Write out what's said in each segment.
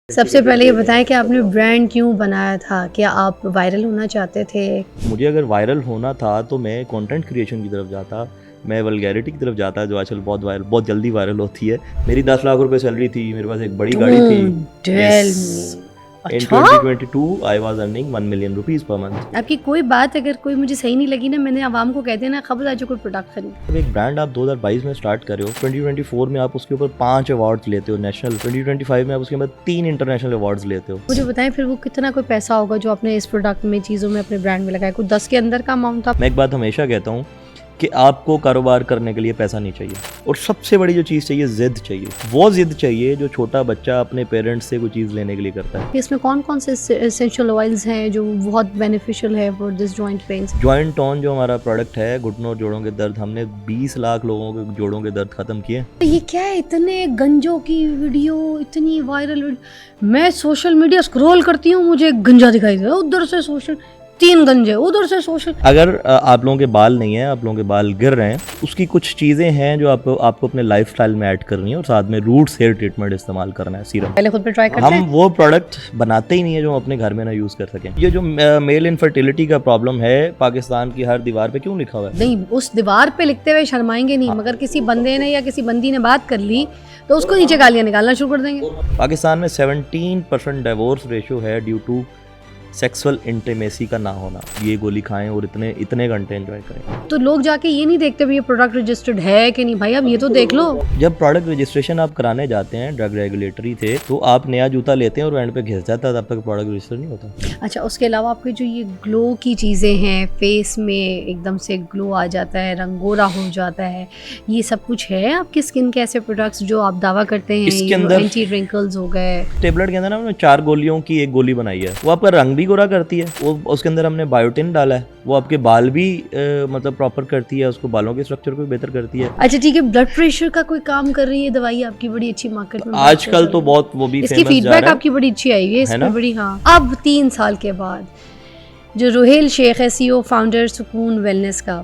सबसे पहले ये बताएं कि आपने ब्रांड क्यों बनाया था? क्या आप वायरल होना चाहते थे? मुझे अगर वायरल होना था तो मैं कंटेंट क्रिएशन की तरफ जाता, मैं वल्गैरिटी की तरफ जाता जो आजकल बहुत जल्दी वायरल होती है। मेरी 10 लाख रुपए सैलरी थी, मेरे पास एक बड़ी गाड़ी थी। Don't tell me. Yes, in अच्छा? 2022 I was earning 1 million rupees per month. आपकी कोई बात अगर कोई मुझे सही नहीं लगी ना, मैंने आवाम को कह देना खबरदार जो कोई प्रोडक्ट खरीद। अब एक ब्रांड आप 2022 में स्टार्ट कर रहे हो, 2024 में आप उसके ऊपर 5 अवार्ड्स लेते हो नेशनल, 2025 में आप उसके बाद 3 इंटरनेशनल अवार्ड्स लेते हो। मुझे बताएं फिर वो कितना कोई पैसा होगा जो आपने इस प्रोडक्ट में, चीज़ों में, अपने ब्रांड में लगाया? कोई 10 के अंदर का अमाउंट था? मैं एक बात हमेशा कहता हूँ कि आपको कारोबार करने के लिए पैसा नहीं चाहिए, और सबसे बड़ी जो चीज़ चाहिए, जिद चाहिए। वो जिद चाहिए जो छोटा बच्चा अपने पेरेंट्स से कोई चीज़ लेने के लिए करता है। इसमें कौन कौन से एसेंशियल ऑयल्स हैं जो बहुत बेनिफिशियल है for this joint pens? Joint tone जो हमारा प्रोडक्ट है, घुटनों और जोड़ों के दर्द, हमने 20 लाख लोगों के जोड़ों के दर्द खत्म किए। ये क्या है, इतने गंजों की वीडियो, इतनी वायरल वीडियो? मैं सोशल मीडिया स्क्रॉल करती हूँ, मुझे एक गंजा दिखाई दे, उधर से सोशल 3 गंजे, उधर से सोशल। अगर आप लोगों के बाल नहीं है, आप लोगों के बाल गिर रहे हैं, उसकी कुछ चीज़ें हैं जो आपको अपने लाइफस्टाइल में ऐड करनी है, और साथ में रूट्स हेयर ट्रीटमेंट इस्तेमाल करना है, सीरम। पहले खुद पे ट्राई करते हम हैं। वो प्रोडक्ट बनाते ही नहीं है जो हम अपने घर में ना यूज़ कर सकें। ये जो मेल इनफर्टिलिटी का प्रॉब्लम है, पाकिस्तान की हर दीवार पे क्यों लिखा हुआ है? नहीं, उस दीवार पे लिखते हुए शर्माएंगे नहीं, मगर किसी बंदे ने या किसी बंदी ने बात कर ली तो उसको नीचे गालियां निकालना शुरू कर देंगे। पाकिस्तान में 17% डिवोर्स रेशियो है ड्यू टू सेक्सुअल इंटीमेसी का ना होना। ये गोली खाएं और इतने घंटे एंजॉय करें। तो लोग जाके ये नहीं देखते भी ये प्रोडक्ट रजिस्टर्ड है कि नहीं। भाई अब ये तो देख लो। जब प्रोडक्ट रजिस्ट्रेशन आप कराने जाते हैं, ड्रग रेगुलेटरी थे, तो आप नया जूता लेते हैं और एंड पे घिस जाता है, तब तक प्रोडक्ट रजिस्टर नहीं होता। अच्छा, उसके अलावा आपके जो ये ग्लो की चीज़ें हैं, फेस में एकदम से ग्लो आ जाता है, रंगोरा हो जाता है, ये सब कुछ है आपकी स्किन के ऐसे प्रोडक्ट्स जो आप दावा करते हैं? इसके अंदर एंटी रिंकल्स हो गए। टेबलेट के अंदर ना हमने 4 गोलियों की एक गोली बनाई है, वो आपका रंग भी गोरा करती है। वो उसके अंदर हमने बायोटिन डाला है, वो आपके बाल भी मतलब प्रॉपर करती है, उसको बालों के स्ट्रक्चर को बेहतर करती है। अच्छा ठीक है, ब्लड प्रेशर का कोई काम कर रही है दवाई आपकी, बड़ी अच्छी मार्केट में आजकल तो बहुत वो भी इसकी फेमस जा फीडबैक रहा है। आपकी बड़ी अच्छी आई है इस है पे ना? बड़ी। हाँ, अब 3 साल के बाद जो रुहेल शेख है, CEO फाउंडर सुकून वेलनेस का,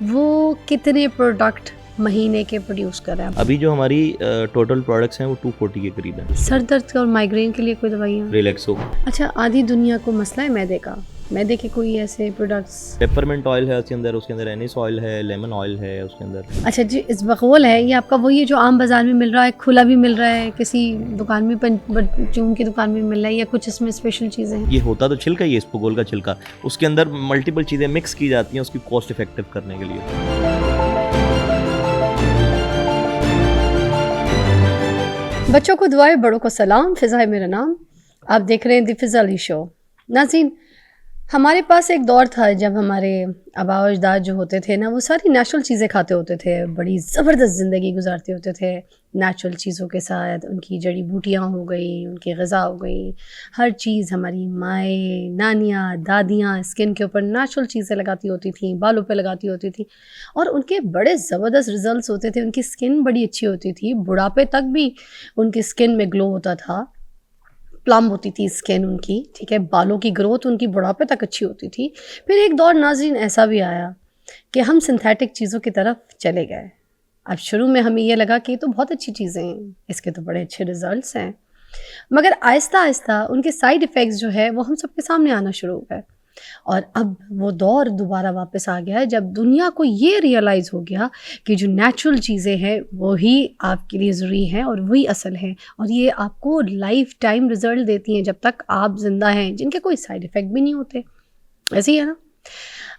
वो कितने प्रोडक्ट महीने के प्रोड्यूस कर रहा है? अभी जो हमारी टोटल प्रोडक्ट्स हैं वो 240 के करीब हैं। सर दर्द और माइग्रेन के लिए कोई दवाइयाँ? रिलैक्सो। अच्छा, आधी दुनिया को मसला है मैदे का, मैदे के कोई ऐसे प्रोडक्ट्स? पेपरमिंट ऑयल है उसके अंदर एनिस ऑयल है, लेमन ऑयल है उसके अंदर। अच्छा जी, इसबगोल है ये आपका वही है जो आम बाजार में मिल रहा है, खुला भी मिल रहा है, किसी दुकान में चून की दुकान में मिल रहा है, या कुछ इसमें स्पेशल चीज़ें हैं? ये होता तो छिलका ही है, इसबगोल का छिलका, उसके अंदर मल्टीपल चीज़ें मिक्स की जाती हैं उसकी कॉस्ट इफेक्टिव करने के लिए। बच्चों को दुआएं, बड़ों को सलाम। फ़िज़ा है मेरा नाम, आप देख रहे हैं द फ़िज़ा अली शो। नाज़रीन, हमारे पास एक दौर था जब हमारे आबा और अजदाद जो होते थे ना, वो सारी नेचुरल चीज़ें खाते होते थे, बड़ी ज़बरदस्त ज़िंदगी गुजारते होते थे नेचुरल चीज़ों के साथ। उनकी जड़ी बूटियाँ हो गई, उनकी ग़िज़ा हो गई, हर चीज़ हमारी माएँ, नानियाँ, दादियाँ स्किन के ऊपर नेचुरल चीज़ें लगाती होती थी, बालों पे लगाती होती थी, और उनके बड़े ज़बरदस्त रिज़ल्ट्स होते थे। उनकी स्किन बड़ी अच्छी होती थी, बुढ़ापे तक भी उनकी स्किन में ग्लो होता था, प्लम होती थी स्किन उनकी, ठीक है, बालों की ग्रोथ उनकी बुढ़ापे तक अच्छी होती थी। फिर एक दौर नाज़रीन ऐसा भी आया कि हम सिंथेटिक चीज़ों की तरफ चले गए। अब शुरू में हमें यह लगा कि ये तो बहुत अच्छी चीज़ें हैं, इसके तो बड़े अच्छे रिजल्ट्स हैं, मगर आहिस्ता आहिस्ता उनके साइड इफ़ेक्ट्स जो है वो हम सबके सामने आना शुरू हो गए। और अब वो दौर दोबारा वापस आ गया है जब दुनिया को ये रियलाइज़ हो गया कि जो नेचुरल चीज़ें हैं वही आपके लिए ज़रूरी हैं और वही असल हैं, और ये आपको लाइफ टाइम रिज़ल्ट देती हैं जब तक आप ज़िंदा हैं, जिनके कोई साइड इफ़ेक्ट भी नहीं होते। ऐसे ही है ना?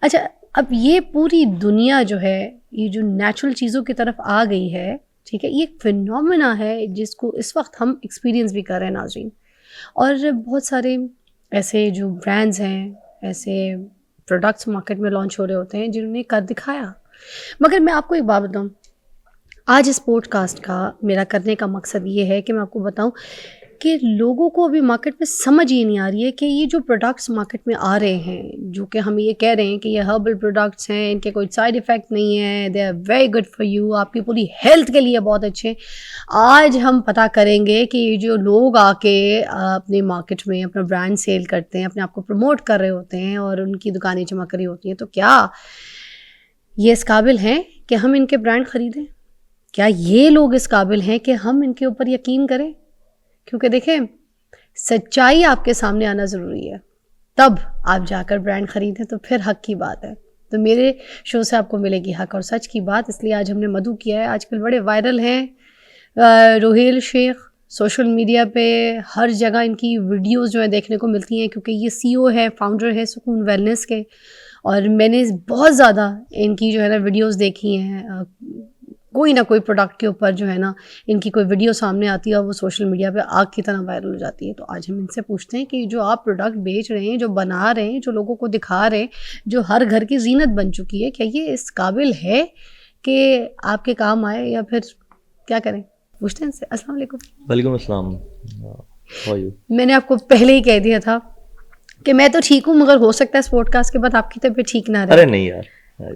अच्छा, अब ये पूरी दुनिया जो है, ये जो नेचुरल चीज़ों की तरफ आ गई है, ठीक है, ये एक फिनोमेना है जिसको इस वक्त हम एक्सपीरियंस भी कर रहे हैं नाज़रीन। और बहुत सारे ऐसे जो ब्रांड्स हैं, ऐसे प्रोडक्ट्स मार्केट में लॉन्च हो रहे होते हैं जिन्होंने कर दिखाया। मगर मैं आपको एक बात बताऊं, आज इस पॉडकास्ट का मेरा करने का मकसद ये है कि मैं आपको बताऊं कि लोगों को अभी मार्केट में समझ ही नहीं आ रही है कि ये जो प्रोडक्ट्स मार्केट में आ रहे हैं, जो कि हम ये कह रहे हैं कि ये हर्बल प्रोडक्ट्स हैं, इनके कोई साइड इफ़ेक्ट नहीं है, they are very good for you, आपकी पूरी हेल्थ के लिए बहुत अच्छे। आज हम पता करेंगे कि ये जो लोग आके अपने मार्केट में अपना ब्रांड सेल करते हैं, अपने आप को प्रमोट कर रहे होते हैं और उनकी दुकानें चमक रही होती हैं, तो क्या ये इस काबिल हैं कि हम इनके ब्रांड ख़रीदें? क्या ये लोग इस काबिल हैं कि हम इनके ऊपर यकीन करें? क्योंकि देखें, सच्चाई आपके सामने आना ज़रूरी है, तब आप जाकर ब्रांड ख़रीदें, तो फिर हक की बात है। तो मेरे शो से आपको मिलेगी हक और सच की बात, इसलिए आज हमने मधु किया है। आजकल बड़े वायरल हैं रोहेल शेख, सोशल मीडिया पे हर जगह इनकी वीडियोस जो है देखने को मिलती हैं, क्योंकि ये सीईओ है, फाउंडर है सुकून वेलनेस के, और मैंने बहुत ज़्यादा इनकी जो है ना वीडियोस देखी हैं। कोई ना कोई प्रोडक्ट के ऊपर जो है ना इनकी कोई वीडियो सामने आती है और वो सोशल मीडिया पे आग की तरह वायरल हो जाती है। तो आज हम इनसे पूछते हैं कि जो आप प्रोडक्ट बेच रहे हैं, जो बना रहे हैं, जो लोगों को दिखा रहे हैं, जो हर घर की जीनत बन चुकी है, क्या ये इस काबिल है कि आपके काम आए, या फिर क्या करें? पूछते हैं इनसे। अस्सलाम वालेकुम। वालेकुम अस्सलाम। How are you? मैंने आपको पहले ही कह दिया था कि मैं तो ठीक हूँ, मगर हो सकता है इस पॉडकास्ट के बाद आपकी तबीयत ठीक ना रहे। अरे नहीं यार,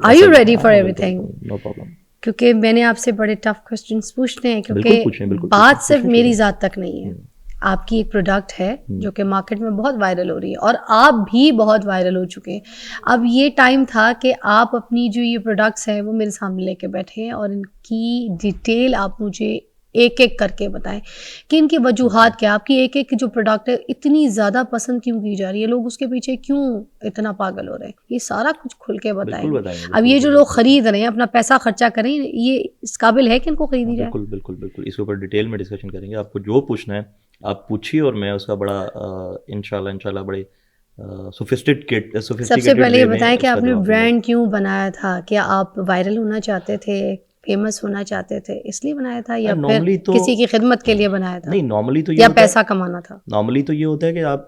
are you ready for everything? No problem. क्योंकि मैंने आपसे बड़े टफ क्वेश्चंस पूछने हैं, बिल्कुल पूछें, बिल्कुल क्योंकि बात पूछें, सिर्फ पूछें, मेरी पूछें। ज़ात तक नहीं है। आपकी एक प्रोडक्ट है जो कि मार्केट में बहुत वायरल हो रही है, और आप भी बहुत वायरल हो चुके हैं। अब ये टाइम था कि आप अपनी जो ये प्रोडक्ट्स हैं वो मेरे सामने लेके बैठे हैं, और इनकी डिटेल आप मुझे एक एक करके बताएं कि इनकी वजूहात क्या, आपकी एक एक जो प्रोडक्ट है इतनी ज़्यादा पसंद क्यों की जा रही है, लोग उसके पीछे क्यों इतना पागल हो रहे हैं, ये सारा कुछ खुल के बताएं। बताएंगे। अब ये जो लोग खरीद रहे हैं, अपना पैसा खर्चा करें, ये इस काबिल है कि इनको खरीदी जाए? बिल्कुल बिल्कुल बिल्कुल, इसके ऊपर डिटेल में डिस्कशन करेंगे। आपको जो पूछना है आप पूछिए, और मैं उसका बड़ा इंशाल्लाह बड़े सोफिस्टिकेटेड सबसे पहले ये बताएं कि आपने ब्रांड क्यों बनाया था? क्या आप वायरल होना चाहते थे, फेमस होना चाहते थे, इसलिए बनाया था, या फिर किसी की खिदमत के लिए बनाया था? नहीं, नॉर्मली तो ये या पैसा कमाना था? नॉर्मली तो ये होता है कि आप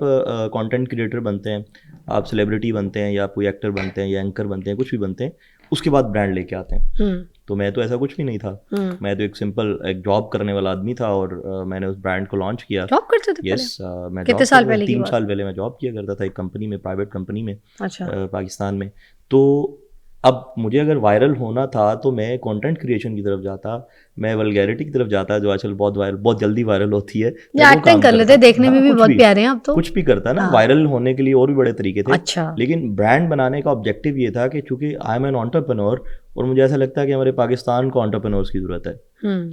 कंटेंट क्रिएटर बनते हैं, आप सेलिब्रिटी बनते हैं, या कोई एक्टर बनते हैं, या एंकर बनते हैं, कुछ भी बनते हैं, उसके बाद ब्रांड लेके आते हैं। तो मैं तो ऐसा कुछ भी नहीं था। मैं तो एक सिंपल एक जॉब करने वाला आदमी था, और मैंने उस ब्रांड को लॉन्च किया। जॉब करते थे? यस, मैं कितने साल पहले? 3 साल पहले मैं जॉब किया करता था एक कंपनी में, प्राइवेट कंपनी में। अच्छा। पाकिस्तान में। तो अब मुझे अगर वायरल होना था तो मैं कंटेंट क्रिएशन की तरफ जाता, मैं वल्गैरिटी की तरफ जाता, जो आजकल बहुत जल्दी वायरल होती है। या एक्टिंग कर लेते, देखने में भी बहुत प्यारे हैं आप तो। कुछ भी करता ना, वायरल होने के लिए और भी बड़े तरीके थे। अच्छा। लेकिन ब्रांड बनाने का ऑब्जेक्टिव ये था कि चूंकि आई एम एन एंटरप्रेन्योर, और मुझे ऐसा लगता है कि हमारे पाकिस्तान को एंटरप्रेन्योर्स की ज़रूरत है।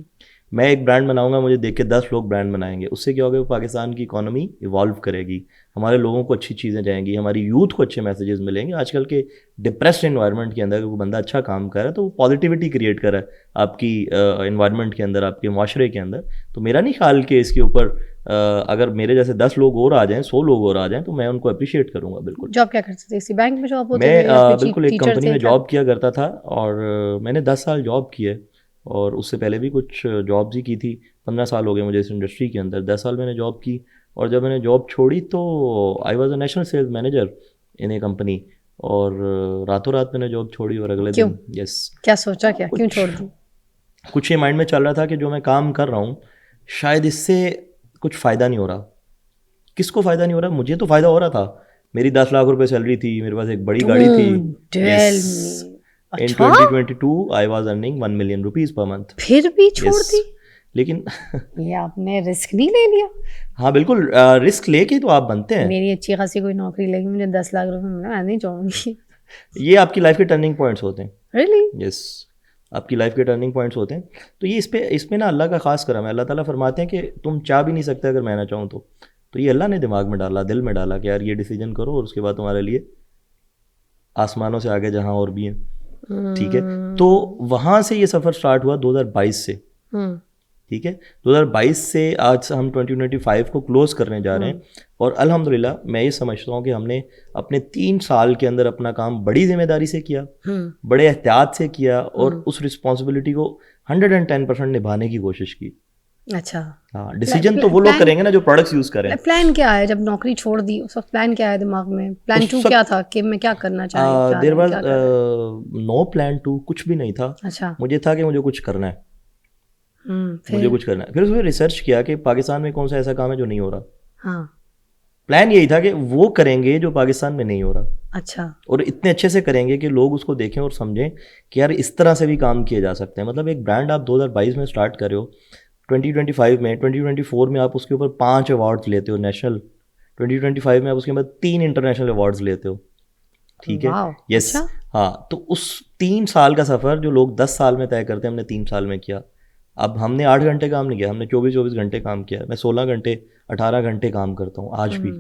मैं एक ब्रांड बनाऊंगा, मुझे देख के 10 लोग ब्रांड बनाएंगे, उससे क्या होगा, पाकिस्तान की इकोनॉमी इवॉल्व करेगी, हमारे लोगों को अच्छी चीज़ें जाएंगी, हमारी यूथ को अच्छे मैसेजेस मिलेंगे। आजकल के डिप्रेस्ड एनवायरनमेंट के अंदर अगर कोई बंदा अच्छा काम कर रहा है तो वो पॉजिटिविटी क्रिएट कर रहा है आपकी एनवायरनमेंट के अंदर, आपके माशरे के अंदर। तो मेरा नहीं ख्याल कि इसके ऊपर अगर मेरे जैसे 10 लोग और आ जाएं, 100 लोग और आ जाएं, तो मैं उनको अप्रिशिएट करूंगा। बिल्कुल। जॉब क्या करते थे? इसी बैंक में जॉब होती है? मैं बिल्कुल एक कंपनी में जॉब किया करता था, और मैंने 10 साल जॉब की है, और उससे पहले भी कुछ जॉब्स ही की थी। 15 साल हो गए मुझे इस इंडस्ट्री के अंदर। 10 साल मैंने जॉब की, और जब मैंने जॉब छोड़ी तो I was a national sales manager in a company, और रातों रात मैंने जॉब छोड़ी, और अगले दिन यस। क्या सोचा, क्या क्यों छोड़ दी? कुछ ये माइंड में चल रहा था कि जो मैं काम कर रहा हूँ शायद इससे कुछ फ़ायदा नहीं हो रहा। किसको फ़ायदा नहीं हो रहा? मुझे तो फ़ायदा हो रहा था। मेरी 10 लाख रुपए सैलरी थी, मेरे पास एक बड़ी गाड़ी थी। In 2022 I was earning 1 million rupees per month. फिर भी छोड़ दी? लेकिन ये आपने रिस्क नहीं ले लिया? हाँ बिल्कुल, रिस्क लेके तो आप बनते हैं। मेरी अच्छी खासी कोई नौकरी लगी, मुझे 10 लाख रुपए मिला, मैं नहीं छोड़ूंगी। ये आपकी लाइफ के टर्निंग पॉइंट्स होते हैं। Really? यस, आपकी लाइफ के टर्निंग पॉइंट्स होते हैं। तो ये इस पे ना अल्लाह का खास करम है। अल्लाह ताला फरमाते हैं कि तुम चाह भी नहीं सकते अगर मैं ना चाहूँ तो ये अल्लाह ने दिमाग में डाला, दिल में डाला कि यार ये डिसीजन करो, और उसके बाद तुम्हारे लिए आसमानों से आगे जहाँ और भी हैं। ठीक है, तो वहाँ से ये सफ़र स्टार्ट हुआ 2022 से। ठीक है, 2022 से आज हम 2025 को क्लोज करने जा रहे हैं, और अल्हम्दुलिल्लाह मैं ये समझता हूँ कि हमने अपने 3 साल के अंदर अपना काम बड़ी जिम्मेदारी से किया, बड़े एहतियात से किया, और उस रिस्पॉन्सिबिलिटी को 110% निभाने की कोशिश की। अच्छा। हाँ, डिसीजन तो वो लोग करेंगे ना जो प्रोडक्ट्स यूज करें। प्लान क्या है जब नौकरी छोड़ दी? उस वक्त प्लान क्या है दिमाग में? प्लान 2 क्या था कि मैं क्या करना चाहती? देयर वाज नो प्लान 2, कुछ भी नहीं था। अच्छा। मुझे था कि मुझे कुछ करना है, मुझे कुछ करना है। फिर उसमें रिसर्च किया कि पाकिस्तान में कौन सा ऐसा काम है जो नहीं हो रहा। हाँ। प्लान यही था कि वो करेंगे जो पाकिस्तान में नहीं हो रहा। अच्छा। और इतने अच्छे से करेंगे कि लोग उसको देखें और समझें कि यार इस तरह से भी काम किए जा सकते हैं। मतलब एक ब्रांड आप 2022 में स्टार्ट कर रहे हो, 2025 में, 2024 में आप उसके ऊपर 5 अवार्ड्स लेते हो नेशनल, 2025 में आप उसके बाद 3 इंटरनेशनल अवार्ड्स लेते हो। ठीक है, यस। हाँ, तो उस 3 साल का सफ़र जो लोग 10 साल में तय करते हैं, हमने 3 साल में किया। अब हमने 8 घंटे काम नहीं किया, हमने 24 घंटे काम किया। मैं 16 घंटे 18 घंटे काम करता हूँ आज भी।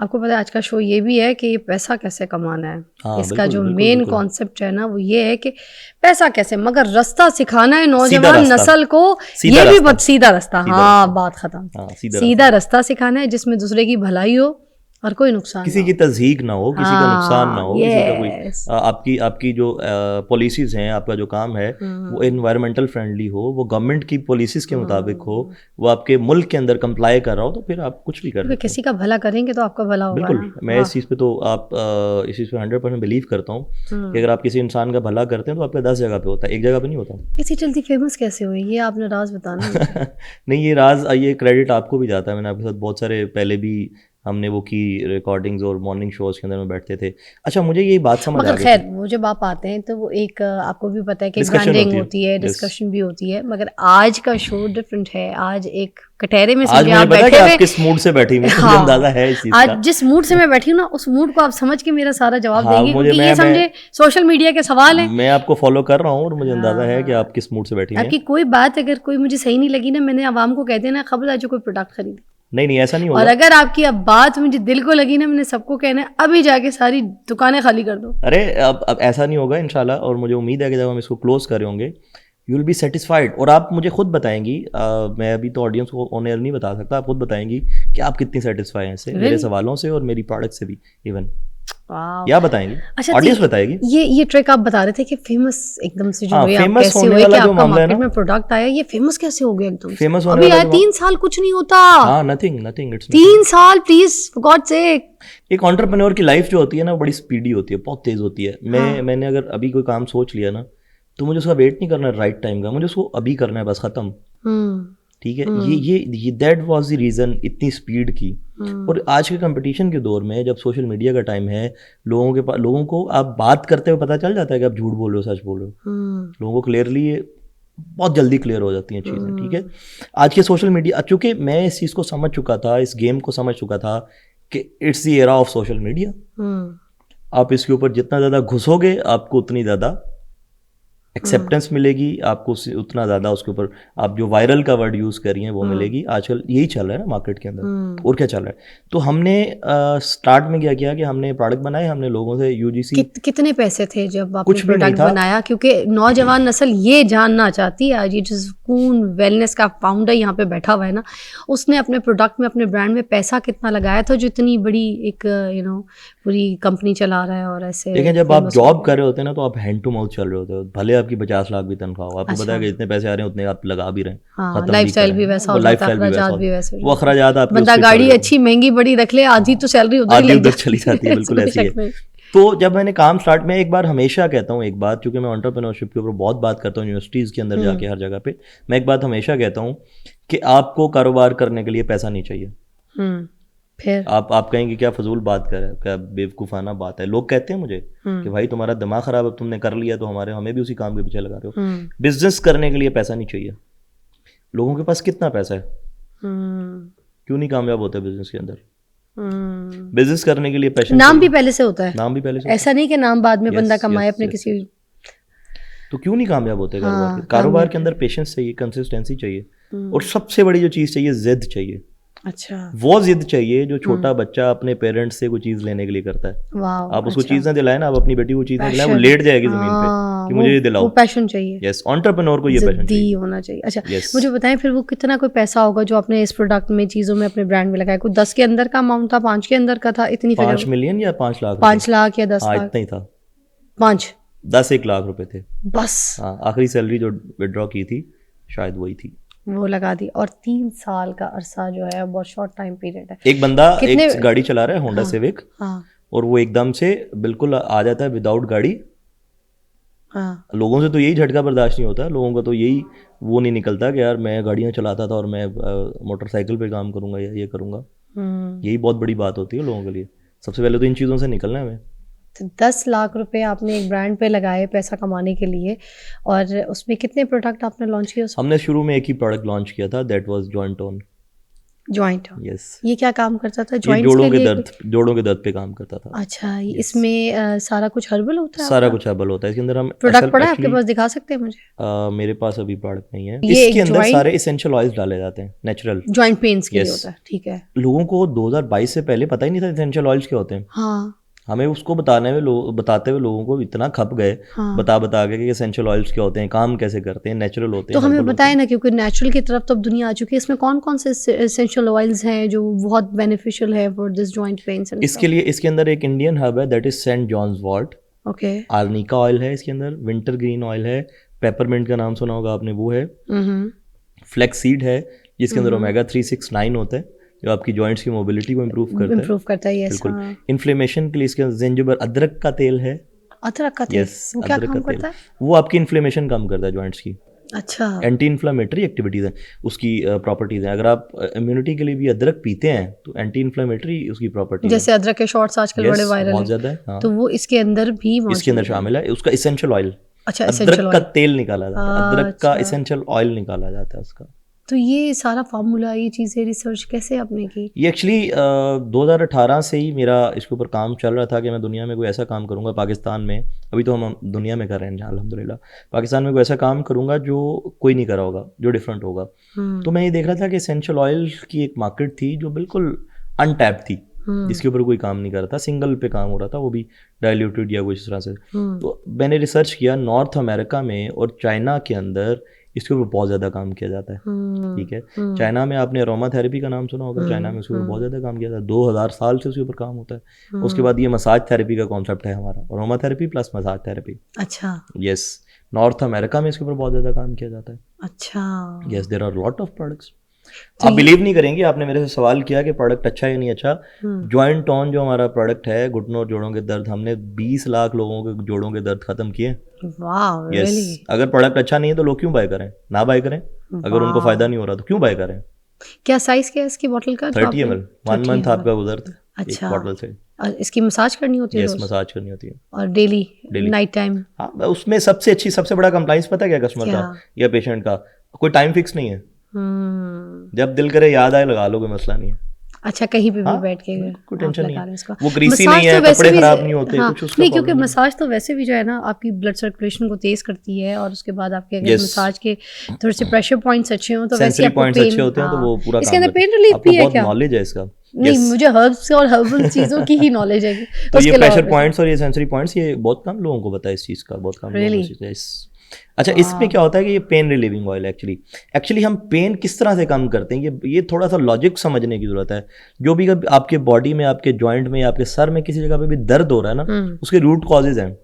आपको पता है आज का शो ये भी है कि ये पैसा कैसे कमाना है। हाँ, इसका बिल्कुल, जो बिल्कुल, मेन बिल्कुल। कॉन्सेप्ट है ना वो ये है कि पैसा कैसे, मगर रास्ता सिखाना है सीधा नौजवान रास्ता। नस्ल को। सीधा ये भी रास्ता। बहुत सीधा रास्ता, सीधा हाँ रास्ता। बात खत्म। हाँ, सीधा सीधा रास्ता सिखाना है जिसमें दूसरे की भलाई हो और कोई नुकसान किसी ना की हो। तज़हीक ना हो, किसी का नुकसान ना हो, किसी का कोई यस। आपकी जो पॉलिसीज़ हैं, आपका जो काम है वो एनवायरमेंटल फ्रेंडली हो, वो गवर्नमेंट की पॉलिसीज़ के मुताबिक हो, वो आपके मुल्क के अंदर कंप्लाई कर रहा हो, तो फिर आप कुछ भी कर क्योंकि सकते किसी का भला करेंगे तो आपका भला हो। होगा बिल्कुल, ना। मैं इस चीज़ पे तो इस चीज़ पे 100% बिलीव करता हूँ कि अगर आप किसी इंसान का भला करते हैं तो आपका 10 जगह पे होता है, एक जगह पे नहीं होता। इसी चलती फेमस कैसे हुई, ये आपने राज बताना मुझे। नहीं, ये राज, ये क्रेडिट आपको भी जाता है। मैंने आपके साथ बहुत सारे पहले भी हमने वो की रिकॉर्डिंग्स और मॉर्निंग शोज के अंदर में बैठते थे। अच्छा, मुझे ये बात समझ आ मगर गई खैर थी। वो जब आप आते हैं तो वो एक आपको भी पता है कि डिस्कशन ब्रांडिंग होती है। होती है, Yes. डिस्कशन भी होती है, मगर आज का शो डिफरेंट है। आज एक कटहरे में आज समझे मुझे आप पता है कि बैठे आप हुए। किस मूड से बैठी हुई हैं, मुझे हाँ, अंदाजा है इस चीज़ आज का। जिस मूड से मैं बैठी हूँ ना उस मूड को आप समझ के मेरा सारा जवाब हाँ, देंगे, मुझे क्योंकि ये मैं समझे सोशल मीडिया के सवाल हैं। मैं आपको फॉलो कर रहा हूँ और मुझे अंदाजा है कि हाँ, आप किस मूड से बैठी हुई हैं। आपकी कोई बात अगर कोई मुझे सही नहीं लगी ना, मैंने आवाम को कह देना खबरदार जो कोई प्रोडक्ट खरीदे। नहीं, ऐसा नहीं और होगा। अगर आपकी अब बात मुझे दिल को लगी ना, मैंने सबको कहना है अभी जाके सारी दुकानें खाली कर दो। अरे अब ऐसा नहीं होगा इंशाल्लाह, और मुझे उम्मीद है कि जब हम इसको क्लोज कर होंगे यू विल बी सेटिस्फाइड, और आप मुझे खुद बताएंगी। मैं अभी तो ऑडियंस को ऑन एयर नहीं बता सकता, आप खुद बताएंगी कि आप कितनी सेटिस्फाई हैं इससे, मेरे सवालों से और मेरी प्रोडक्ट से भी इवन। वाह। क्या बताएंगी? अच्छा, ऑडियंस बताएगी। ये ट्रिक आप बता रहे थे कि फेमस एकदम से जो हाँ, हुए, आप फेमस कैसे होने हुए वाला कि जो आपका मामला है मार्केट ना, में प्रोडक्ट आया, ये फेमस कैसे हो गया एकदम से? फेमस होने अभी वाला आया जो 3 साल कुछ नहीं होता। हाँ, नथिंग इट्स 3 साल प्लीज फॉर गॉड सेक। एक एंटरप्रेन्योर की लाइफ जो होती है ना, वो बड़ी स्पीडी होती है, बहुत तेज होती है। मैंने अगर अभी कोई काम सोच लिया ना, तो मुझे उसका वेट नहीं करना है राइट टाइम का, मुझे उसको अभी करना है, बस खत्म। ठीक है, ये दैट वाज द रीजन इतनी स्पीड की। और आज के कंपटीशन के दौर में जब सोशल मीडिया का टाइम है, लोगों को आप बात करते हुए पता चल जाता है कि आप झूठ बोल रहे हो, सच बोल रहे हो। लोगों को क्लियरली ये बहुत जल्दी क्लियर हो जाती हैं चीज़ें। ठीक है, आज के सोशल मीडिया, चूंकि मैं इस चीज़ को समझ चुका था, इस गेम को समझ चुका था कि it's the era of social media. आप इसके ऊपर जितना ज़्यादा घुसोगे आपको उतनी ज़्यादा एक्सेप्टेंस मिलेगी, आपको उतना ज़्यादा उसके ऊपर आप जो वायरल का वर्ड यूज़ कर रही हैं वो मिलेगी। आजकल यही चल रहा है ना मार्केट के अंदर, और क्या चल रहा है। तो हमने स्टार्ट में क्या किया कि हमने प्रोडक्ट बनाए, हमने लोगों से यूजीसी कितने पैसे थे जब आपने कुछ भी नहीं प्रोडक्ट था। बनाया? क्योंकि नौजवान नस्ल ये जानना चाहती है आज, ये जो सुकून वेलनेस का फाउंडर यहाँ पे बैठा हुआ है ना, उसने अपने प्रोडक्ट में, अपने ब्रांड में पैसा कितना लगाया था जो इतनी बड़ी एक पूरी कंपनी चला रहा है। और ऐसे देखें, जब आप जॉब कर रहे होते हैं ना, तो आप हैंड टू माउथ चल रहे होते हो, भले आपकी 50 लाख भी तनख्वाह हो, आपको पता है कि इतने पैसे आ रहे हैं उतने आप लगा भी रहे हैं, हाँ, लाइफस्टाइल भी वैसा हो जाता है, अखराजात भी वैसे हो वो अखराजात आपके बंदा उस पे गाड़ी चल अच्छी महंगी बड़ी रख ले, आधी तो सैलरी उधर ही आधी लग उधर चली जाती है, बिल्कुल ऐसी है। तो जब मैंने काम स्टार्ट में, एक बार हमेशा कहता हूँ, एक बात, चूंकि मैं एंटरप्रेन्योरशिप के ऊपर बहुत बात करता हूँ यूनिवर्सिटीज़ के अंदर जाके, हर जगह पे मैं एक बात हमेशा कहता हूँ कि आपको कारोबार करने के लिए पैसा नहीं चाहिए। फिर आप कहेंगे क्या फजूल बात कर रहे हैं, क्या बेवकूफ़ाना बात है। लोग कहते हैं मुझे कि भाई तुम्हारा दिमाग खराब है, तुमने कर लिया तो हमें भी उसी काम के पीछे लगा रहे हो। बिजनेस करने के लिए पैसा नहीं चाहिए। लोगों के पास कितना पैसा है, क्यों नहीं कामयाब होते बिजनेस के अंदर? बिजनेस करने के लिए पैशन, नाम भी पहले से होता है, नाम भी पहले से, ऐसा नहीं कि नाम बाद में बंदा कमाए अपने किसी। तो क्यों नहीं कामयाब होते कारोबार के अंदर? पेशेंस चाहिए, कंसिस्टेंसी चाहिए, और सबसे बड़ी जो चीज़ चाहिए, जिद चाहिए। अच्छा, वो जिद चाहिए जो छोटा बच्चा अपने पेरेंट्स से कोई चीज लेने के लिए करता है। आप उसको चीज ना दिलाए ना, आप अपनी बेटी को चीज ना दिलाए, वो लेट जाएगी जमीन पे कि मुझे ये दिलाओ। वो पैशन चाहिए। यस, एंटरप्रेन्योर को ये पैशन चाहिए, होना चाहिए। अच्छा, मुझे बताएं फिर वो कितना कोई पैसा होगा जो आपने इस प्रोडक्ट में, चीजों में, अपने ब्रांड में लगाया? कोई 10 के अंदर का अमाउंट था, 5 के अंदर का था, इतनी 5 मिलियन या 5 लाख? 5 लाख या 10 लाख? इतना ही था, 5-10 लाख रुपए थे बस। हाँ, आखिरी सैलरी जो विड्रॉ की थी शायद वही थी, वो लगा दी। और 3 साल का अरसा जो है बहुत शॉर्ट टाइम पीरियड है। एक बंदा एक गाड़ी चला रहा है, होंडा सिविक, और वो एकदम से बिल्कुल आ जाता है विदाउट गाड़ी। लोगों से तो यही झटका बर्दाश्त नहीं होता, लोगों का तो यही वो नहीं निकलता कि यार मैं गाड़ियाँ चलाता था और मैं मोटरसाइकिल पे काम करूंगा या ये करूंगा। यही बहुत बड़ी बात होती है लोगों के लिए। सबसे पहले तो इन चीज़ों से निकलना है हमें। तो 10 लाख रुपए आपने एक ब्रांड पे लगाए पैसा कमाने के लिए, और उसमें कितने प्रोडक्ट आपने लॉन्च किए? हमने शुरू में एक ही प्रोडक्ट लॉन्च किया था, that was joint tone. Joint. Yes, ये क्या काम करता था? ये जॉइंट्स जोड़ों के के लिए दर्द, जोड़ों के दर्द पे काम करता था। अच्छा, इसमें सारा कुछ हर्बल होता है सारा आपका? कुछ हर्बल होता है इसके अंदर। हम प्रोडक्ट पड़ा है आपके एक्चुअली पास, दिखा सकते हैं मुझे? मेरे पास अभी प्रोडक्ट नहीं है। ये इसके एक अंदर joint- सारे इसेंशियल ऑयल्स डाले जाते हैं, नेचुरल। जॉइंट पेन्स के लिए Yes. होता है, ठीक है। लोगों को 2022 से पहले पता ही नहीं था इसेंशियल ऑयल्स क्या होते हैं। हाँ हमें उसको बताते हुए लोगों को इतना खप गए, हाँ। बता के कि इसेंशियल ऑयल्स क्या होते हैं, काम कैसे करते हैं, नेचुरल होते तो हैं, हमें herbal होते बताएं हैं। ना, क्योंकि नेचुरल की तरफ तो अब दुनिया आ चुकी है। इसमें कौन कौन से एसेंशियल ऑयल्स हैं जो बहुत बेनिफिशियल है for this joint pains and इसके लिए इसके अंदर एक इंडियन हर्ब है, that is Saint John's wort. Okay. Arnica oil है इसके अंदर, विंटर ग्रीन ऑयल है, पेपरमिंट का नाम सुना होगा आपने, वो है। फ्लैक्स सीड है जिसके अंदर ओमेगा 369 होता है, जो आपकी जॉइंट्स की मोबिलिटी को इम्प्रूव करता है। इम्प्रूव करता है, यस। बिल्कुल। हाँ। इन्फ्लेमेशन के लिए इसके अंदर जिंजर, अदरक का तेल है। अदरक का तेल, यस, वो क्या अदरक काम का तेल, करता है? वो आपकी इन्फ्लेमेशन कम करता है जॉइंट्स की। अच्छा। एंटी इन्फ्लामेटरी एक्टिविटीज़ हैं उसकी, प्रॉपर्टीज़ हैं। अगर आप इम्यूनिटी के लिए भी अदरक पीते हैं तो एंटी इन्फ्लामेटरी उसकी प्रॉपर्टी है। जैसे अदरक के शॉर्ट्स आजकल बड़े वायरल बहुत हैं, ज़्यादा है। हाँ, तो वो इसके अंदर भी इसके अंदर मौजूद है। शामिल है उसका इसेंशियल ऑयल। अच्छा, अदरक एसेंशियल का ऑयल। तेल निकाला जाता है, अदरक का अच्छा। इसेंशियल ऑयल निकाला जाता है उसका। तो ये सारा फार्मूला, ये चीज़ें रिसर्च कैसे आपने की? ये एक्चुअली 2018 से ही मेरा इसके ऊपर काम चल रहा था कि मैं दुनिया में कोई ऐसा काम करूंगा पाकिस्तान में। अभी तो हम दुनिया में कर रहे हैं जहाँ, अल्हम्दुलिल्लाह। पाकिस्तान में कोई ऐसा काम करूंगा जो कोई नहीं करा होगा, जो डिफरेंट होगा। तो मैं ये देख रहा था कि एसेंशियल ऑयल की एक मार्केट थी जो बिल्कुल अनटैप थी, जिसके ऊपर कोई काम नहीं कर रहा था, सिंगल पे काम हो रहा था, वो भी डाइल्यूटेड या कुछ इस तरह से। तो मैंने रिसर्च किया, नॉर्थ अमेरिका में और चाइना के अंदर इसके ऊपर बहुत ज़्यादा काम किया जाता है। ठीक है, चाइना में आपने अरोमा थेरेपी का नाम सुना होगा, चाइना में उसके ऊपर बहुत ज़्यादा काम किया जाता है, 2000 साल से उसके ऊपर काम होता है। उसके बाद ये मसाज थेरेपी का कॉन्सेप्ट है हमारा, aroma therapy plus massage therapy. अच्छा। यस, नॉर्थ अमेरिका में इसके ऊपर बहुत ज़्यादा काम किया जाता है। अच्छा। Yes, there are lot of products. आप बिलीव नहीं करेंगे, आपने मेरे से सवाल किया कि प्रोडक्ट अच्छा है या नहीं अच्छा। जॉइंट ऑन जो हमारा प्रोडक्ट है, घुटनों और जोड़ों के दर्द, हमने 20 लाख लोगों के जोड़ों के दर्द खत्म किए। वाह, रियली? अगर प्रोडक्ट अच्छा नहीं है तो लोग क्यों बाय करें, ना बाय करें। अगर उनको फायदा नहीं हो रहा तो क्यों बाय करें। क्या साइज क्या है इसकी बोतल का? 30 ml, 1 मंथ आपका गुजरता है अच्छा, एक बॉटल से। और इसकी मसाज करनी होती है? यस, रोज? मसाज करनी होती है। और डेली नाइट टाइम? हाँ, उसमें सबसे बड़ा कंप्लाइंस पता क्या कस्टमर क्या? का या पेशेंट का, कोई टाइम फिक्स नहीं है। जब दिल करे याद आए लगा लो, कोई मसला नहीं है। अच्छा, कहीं पे भी बैठ के कोई टेंशन नहीं है, इसका। वो ग्रीसी मसाज नहीं है, तो वैसे कपड़े भी- खराब नहीं होते, हाँ, कुछ उसका नहीं, क्योंकि प्रॉब्लम मसाज तो वैसे भी जो है ना आपकी ब्लड सर्कुलेशन को तेज करती है, और उसके बाद आपके अगर Yes. मसाज के थोड़े से प्रेशर पॉइंट्स अच्छे हों तो वैसे सेंसरी आपको पॉइंट्स पेन, अच्छे होते हैं तो वो पूरा इसके काम अंदर करते हैं। पेन रिलीफ आपको भी है बहुत क्या? नॉलेज है इसका। नहीं, मुझे हर्ब्स और हर्बल चीजों की ही नॉलेज है। तो ये प्रेशर पॉइंट्स और ये सेंसरी पॉइंट्स, ये बहुत कम लोगों को पता है इस चीज़ का, बहुत कम लोगों को Really? इस चीज़ का। अच्छा, इसमें क्या होता है कि ये पेन रिलीविंग ऑयल है एक्चुअली हम पेन किस तरह से कम करते हैं, ये थोड़ा सा लॉजिक समझने की जरूरत है। जो भी आपके बॉडी में, आपके जॉइंट में, आपके सर में किसी जगह पे भी दर्द हो रहा है ना, उसके रूट कॉजेज हैं।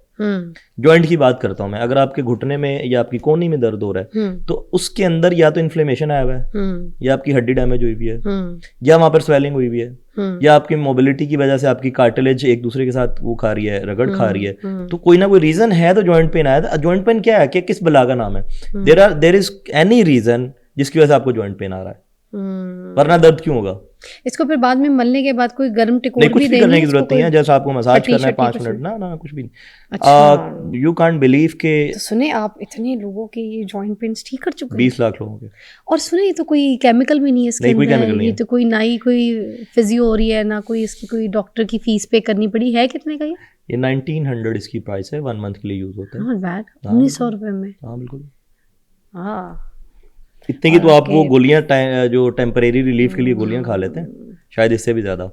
जॉइंट की बात करता हूँ मैं, अगर आपके घुटने में या आपकी कोहनी में दर्द हो रहा है तो उसके अंदर या तो इन्फ्लेमेशन आया हुआ है, या आपकी हड्डी डैमेज हुई हुई है, या वहां पर स्वेलिंग हुई हुई है, या आपकी मोबिलिटी की वजह से आपकी कार्टिलेज एक दूसरे के साथ वो खा रही है, रगड़ खा रही है। तो कोई ना कोई रीजन है तो जॉइंट पेन आया था। जॉइंट पेन क्या है, कि किस बला का नाम है? देयर इज एनी रीजन जिसकी वजह से आपको जॉइंट पेन आ रहा है, वरना दर्द क्यों होगा? इसको फिर बाद में मलने के बाद कोई गर्म टिकोड़ नहीं, कुछ भी करने की जरूरत नहीं है, जैसे आपको मसाज करना है 5 मिनट, ना कुछ भी नहीं। यू कांट बिलीव के तो सुने, आप इतने लोगों के ये जॉइंट पेन्स ठीक कर चुके हैं? 20 लाख लोगों के। और सुने, ये तो कोई केमिकल भी नहीं है इसके नहीं, कोई अंदर, केमिकल नहीं ये है। तो कोई ना ही कोई फिजियो हो रही है, ना कोई इसकी कोई डॉक्टर की फीस पे करनी पड़ी है। कितने का ये 1900 इसकी प्राइस है, 1 मंथ के लिए यूज होता है। नॉट बैड, 1900 रुपए में। हाँ बिल्कुल, हाँ, इतने की तो आप वो गोलियां जो टेम्परेरी रिलीफ के लिए गोलियां खा लेते हैं, शायद इससे भी ज्यादा।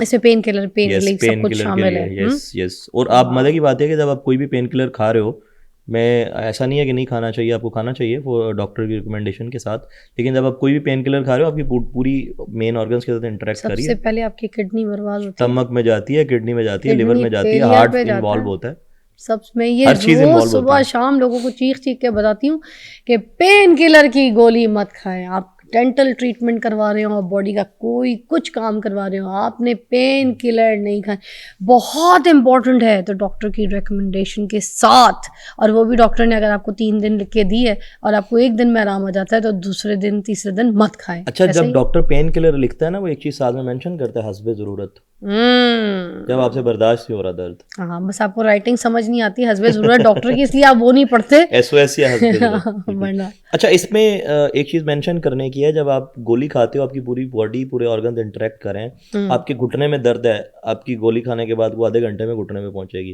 इसमें pain killer, pain yes, relief सब पेन कुछ किलर के शामिल लिए, है। Yes yes. और आप मजे की बात है कि जब आप कोई भी पेन किलर खा रहे हो, मैं ऐसा नहीं है कि नहीं खाना चाहिए, आपको खाना चाहिए वो डॉक्टर की रिकमेंडेशन के साथ, लेकिन जब आप कोई भी पेन किलर खा रहे हो, आपकी पूरी मेन ऑर्गन्स के साथ इंटरेक्ट कर रही सबसे है, पहले आपकी किडनी बर्बाद होती है, स्टमक में जाती है, किडनी में जाती है, लिवर में जाती है, failure हार्ट पे जाता इन्वॉल्व है। होता है। सब में ये हर चीज़ रोज involve सुबह होती है। शाम लोगों को चीख चीख के बताती हूँ कि पेन किलर की गोली मत खाएं। आप डेंटल ट्रीटमेंट करवा रहे हो, बॉडी का कोई कुछ काम करवा रहे हो, आपने पेन किलर नहीं खाए। बहुत इंपॉर्टेंट है, तो डॉक्टर की रिकमेंडेशन के साथ, और वो भी डॉक्टर ने अगर आपको 3 दिन लिख के दी है और आपको 1 दिन में आराम आ जाता है तो दूसरे दिन तीसरे दिन मत खाएं। अच्छा, ऐसे जब ही? डॉक्टर पेन किलर लिखता है ना, वो एक चीज़ साथ में मेंशन करता है, हस्बे ज़रूरत। जब आपसे बर्दाश्त नहीं हो रहा दर्द, हाँ, बस आपको राइटिंग समझ नहीं आती, हस्बे ज़रूरत डॉक्टर की, इसलिए आप वो नहीं पढ़ते। SOS या हस्बे ज़रूरत। वरना अच्छा, इसमें एक चीज़ मेंशन करने की है, जब आप गोली खाते हो आपकी पूरी बॉडी, पूरे ऑर्गन इंटरेक्ट करें, आपके घुटने में दर्द है, आपकी गोली खाने के बाद वो आधे घंटे में घुटने में पहुंचेगी।